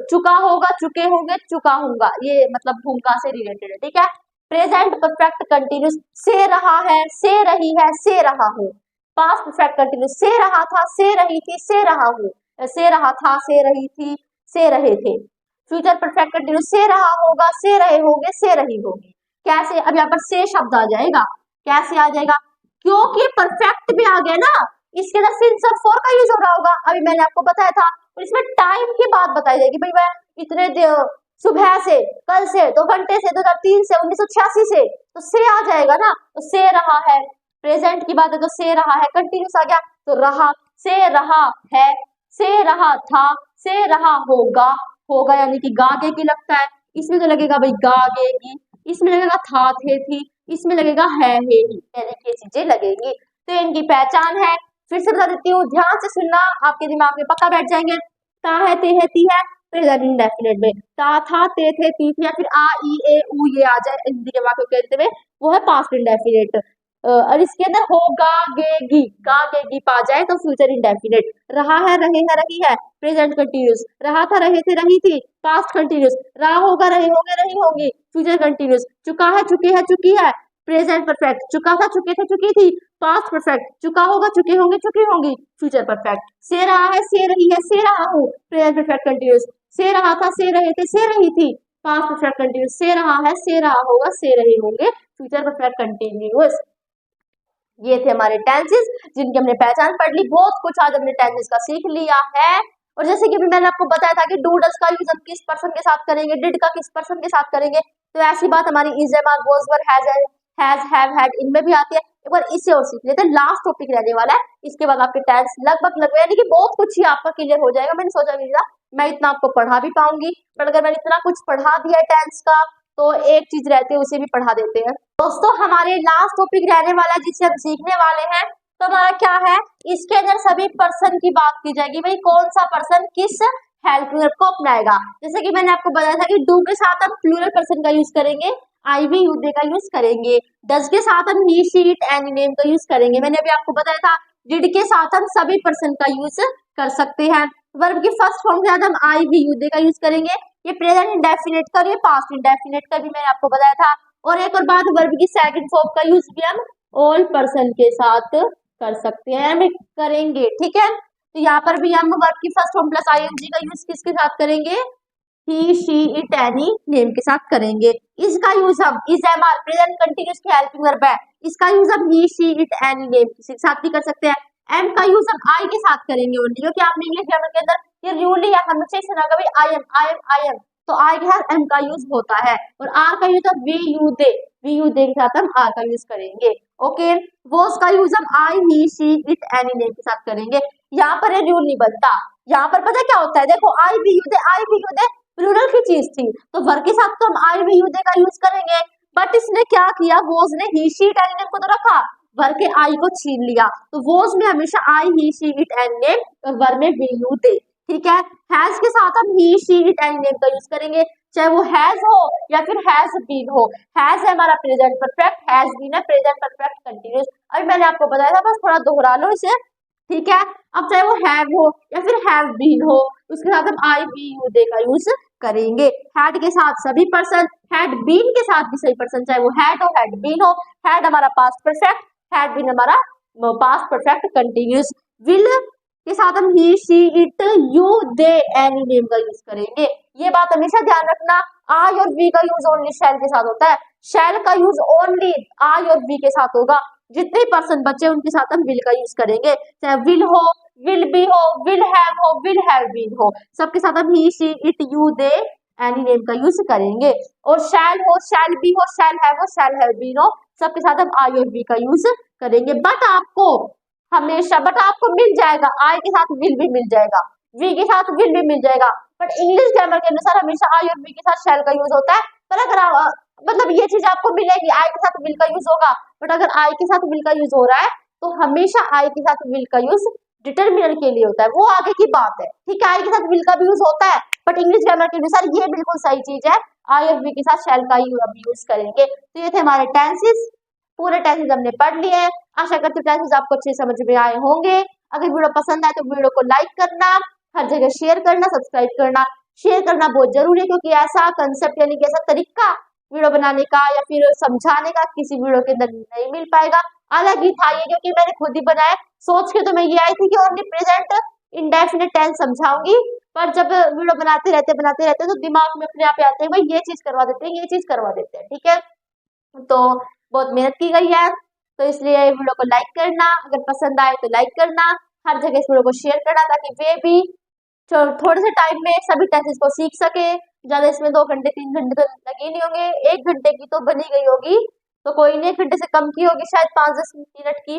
चुका होगा चुके होंगे चुका होगा, ये मतलब भूमिका से रिलेटेड है, ठीक है। प्रेजेंट परफेक्ट कंटिन्यूस से रहा है से रही है से रहा हूँ, पास्ट परफेक्ट कंटिन्यूस से रहा था से रही थी से रहा हूँ, से रहा था से रही थी से रहे थे। फ्यूचर परफेक्ट कंटिन्यूस से रहा होगा से रहे होंगे से रही होगी। कैसे, अब यहाँ पर से शब्द आ जाएगा, कैसे आ जाएगा, क्योंकि परफेक्ट भी आ गया ना, इसके अंदर सिंस और फॉर का यूज हो रहा होगा, अभी मैंने आपको बताया था। और इसमें टाइम की बात बताई जाएगी, भाई मैं इतने सुबह से, कल से, 2 घंटे से, 2003 से, 1986 से, तो से आ जाएगा ना, तो से रहा है, प्रेजेंट की बात है तो से रहा है, कंटिन्यूस आ गया तो रहा, से रहा है, से रहा था, से रहा होगा, होगा यानी कि गागे की लगता है, इसमें तो लगेगा भाई गागेगी, इसमें लगेगा था थे थी, इसमें लगेगा है ही, यानी कि चीजें लगेंगी। तो इनकी पहचान है, फिर से बता देती हूँ, ध्यान से सुनना, आपके दिमाग में पक्का बैठ जाएंगे। ता है ते है ती है, प्रेजेंट इंडेफिनिट में ता था ते थे ती थी, या फिर आ ई ए ऊ ये आ जाए हिंदी के वाक्यों के अंत में, वो है पास्ट इंडेफिनिट। और इसके अंदर होगा गेगी पा जाए तो फ्यूचर इंडेफिनिट। रहा है रहे हैं रही है, प्रेजेंट कंटिन्यूस, रहा था रहे थे रही थी, पास्ट कंटिन्यूस, रहा होगा रहे होंगे रही होंगी, फ्यूचर कंटिन्यूस, चुका है चुके है चुकी है, प्रेजेंट परफेक्ट, चुका था चुके थे चुकी थी, पास्ट परफेक्ट, चुका होगा चुके होंगे चुकी होंगी, फ्यूचर परफेक्ट, से रहा है से रही है से रहा हूँ, प्रेजेंट परफेक्ट कंटिन्यूस, से रहा था से रहे थे से रही थी, पास्ट परफेक्ट कंटिन्यूस, से रहा है से रहा होगा से रहे होंगे, फ्यूचर परफेक्ट कंटिन्यूस। ये थे हमारे टेंसेस जिनकी हमने पहचान पढ़ ली, बहुत कुछ आज हमने टेंसेस का सीख लिया है। और जैसे कि मैंने आपको बताया था कि डूडल्स का यूज हम किस पर्सन के साथ करेंगे, डिड का किस पर्सन के साथ करेंगे, तो ऐसी बात हमारी is am are goes were has have had इनमें भी आती है। एक बार इसे और सीख लेते हैं, लास्ट टॉपिक रहने वाला है, इसके बाद आपके टेंस लगभग यानी कि बहुत कुछ ही आपका क्लियर हो जाएगा। मैंने सोचा भी था मैं इतना आपको पढ़ा भी पाऊंगी, पर अगर मैंने इतना कुछ पढ़ा दिया टेंस का तो एक चीज रहती है उसे भी पढ़ा देते हैं। दोस्तों हमारे लास्ट टॉपिक रहने वाला जिसे हम सीखने वाले हैं, तो हमारा क्या है, इसके अंदर सभी पर्सन की बात की जाएगी, भाई कौन सा पर्सन किस हेल्पिंग वर्ब को अपनाएगा। जैसे कि मैंने आपको बताया था कि डू के साथ हम प्लूरल पर्सन का यूज करेंगे, आई वी यू दे का यूज करेंगे, डज के साथ हम he she it any name का यूज करेंगे। मैंने अभी आपको बताया था डिड के साथ हम सभी पर्सन का यूज कर सकते हैं। वर्ब की फर्स्ट फॉर्म के साथ हम आई वी यू दे का यूज करेंगे, ये प्रेजेंट इंडेफिनिट का और ये पास्ट इंडेफिनिट का भी मैंने आपको बताया था। और एक और बात, वर्ब की सेकंड फॉर्म का यूज भी हम ऑल पर्सन के साथ कर सकते हैं, हम करेंगे, ठीक है। तो यहाँ पर भी हम वर्ब की फर्स्ट फॉर्म प्लस आईएनजी का यूज किसके साथ करेंगे, he she it any name के साथ करेंगे। इसका यूज हम is am are present continuous की हेल्पिंग वर्ब है, इसका यूज हम he she it any name के साथ भी कर सकते हैं। एम का यूज हम आई के साथ करेंगे ओनली, क्योंकि आपने इंग्लिश ग्रामर के अंदर ये रूल ही है, हमेशा सुना कभी आई एम, तो आई के साथ एम का यूज होता है। और आर का यूज हम वी यू दे के साथ हम आर का यूज करेंगे। ओके, वॉज का यूज हम आई ही शी इट एनी नेम के साथ करेंगे। यहाँ पर ये रूल नहीं बनता, यहाँ पर पता क्या होता है, देखो आई वी यू दे प्लूरल की चीज थी, तो वर्ग के साथ तो हम आई वी यू दे का यूज करेंगे, बट इसने क्या किया, वॉज ने ही शी इट एनी नेम को तो रखा, वर्ग के आई को छीन लिया, तो वॉज में हमेशा आई ही शी इट एनी नेम और वर्ग में वी यू दे, ठीक है। हैज के साथ हम he she it any name का यूज करेंगे, चाहे वो हैज हो या फिर हैज बीन हो। हैज है हमारा प्रेजेंट परफेक्ट, हैज बीन है प्रेजेंट परफेक्ट कंटिन्यूस। अभी मैंने आपको बताया था, बस थोड़ा दोहरा लो इसे, ठीक है। अब चाहे वो हैव हो या फिर हैव बीन हो, उसके साथ हम आई वी यू दे का यूज करेंगे। हैड के साथ सभी पर्सन, हैड बीन के साथ भी सभी पर्सन, चाहे वो हैड हो हैड बीन हो। हैड हमारा पास्ट परफेक्ट, हैड बीन हमारा पास्ट परफेक्ट कंटिन्यूस। विल के साथ हम he she it you they any name का यूज करेंगे। ये बात हमेशा ध्यान रखना, आई और वी का यूज ओनली शैल के साथ होता है, शैल का यूज ओनली आई और वी के साथ होगा। जितने पर्सन बचे उनके साथ हम विल का यूज करेंगे, चाहे विल हो, विल बी हो, विल हैव बीन हो, सबके साथ हम he she it you they any name का यूज करेंगे। और शैल हो, शैल बी हो, शैल हैव बीन हो, सबके साथ हम आई और वी का यूज करेंगे। बट आपको मिल जाएगा, आई के साथ विल भी मिल जाएगा, वी के साथ विल भी मिल जाएगा, बट इंग्लिश ग्रामर के अनुसार हमेशा आई और वी के साथ शैल का यूज होता है। पर अगर मतलब ये चीज आपको मिलेगी, आई के साथ विल का यूज होगा, बट अगर आई के साथ विल का यूज हो रहा है तो हमेशा आई के साथ विल का यूज डिटरमिनर के लिए होता है, वो आगे की बात है, ठीक है। आई के साथ विल का भी यूज होता है, बट इंग्लिश ग्रामर के अनुसार ये बिल्कुल सही चीज है, आई और वी के साथ शैल का यूज करेंगे। तो ये थे हमारे टेंसेस, पूरे टेंसेस हमने पढ़ लिए हैं। आशा करती हूँ टेंसेस आपको अच्छे समझ में आए होंगे। अगर वीडियो पसंद आए तो वीडियो को लाइक करना, हर जगह शेयर करना, सब्सक्राइब करना। शेयर करना बहुत जरूरी है, क्योंकि ऐसा कंसेप्ट यानी कि ऐसा तरीका वीडियो बनाने का या फिर समझाने का किसी वीडियो के अंदर नहीं मिल पाएगा। अलग ही था ये, क्योंकि मैंने खुद ही बनाया, सोच के तो मैं ये आई थी कि ओनली प्रेजेंट इंडेफिनिट टेंस समझाऊंगी, पर जब वीडियो बनाते रहते तो दिमाग में अपने आप आते हैं, भाई ये चीज करवा देते हैं, ये चीज करवा देते हैं, ठीक है। तो बहुत मेहनत की गई है, तो इसलिए वीडियो को लाइक करना, अगर पसंद आए तो लाइक करना, हर जगह इस वीडियो को शेयर करना, ताकि वे भी थोड़े से टाइम में सभी टेंसेस को सीख सके। ज्यादा इसमें 2 घंटे 3 घंटे तो लगे नहीं होंगे, 1 घंटे की तो बनी गई होगी, तो कोई नहीं, 1 घंटे से कम की होगी शायद, 5-10 मिनट की।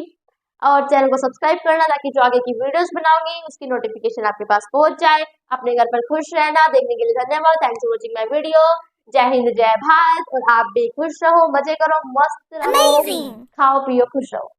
और चैनल को सब्सक्राइब करना, ताकि जो आगे की वीडियोस बनाऊंगी उसकी नोटिफिकेशन आपके पास पहुंच जाए। अपने घर पर खुश रहना, देखने के लिए धन्यवाद। Thanks for watching my video. जय हिंद, जय भारत। और आप भी खुश रहो, मजे करो, मस्त रहो, खाओ पियो, खुश रहो।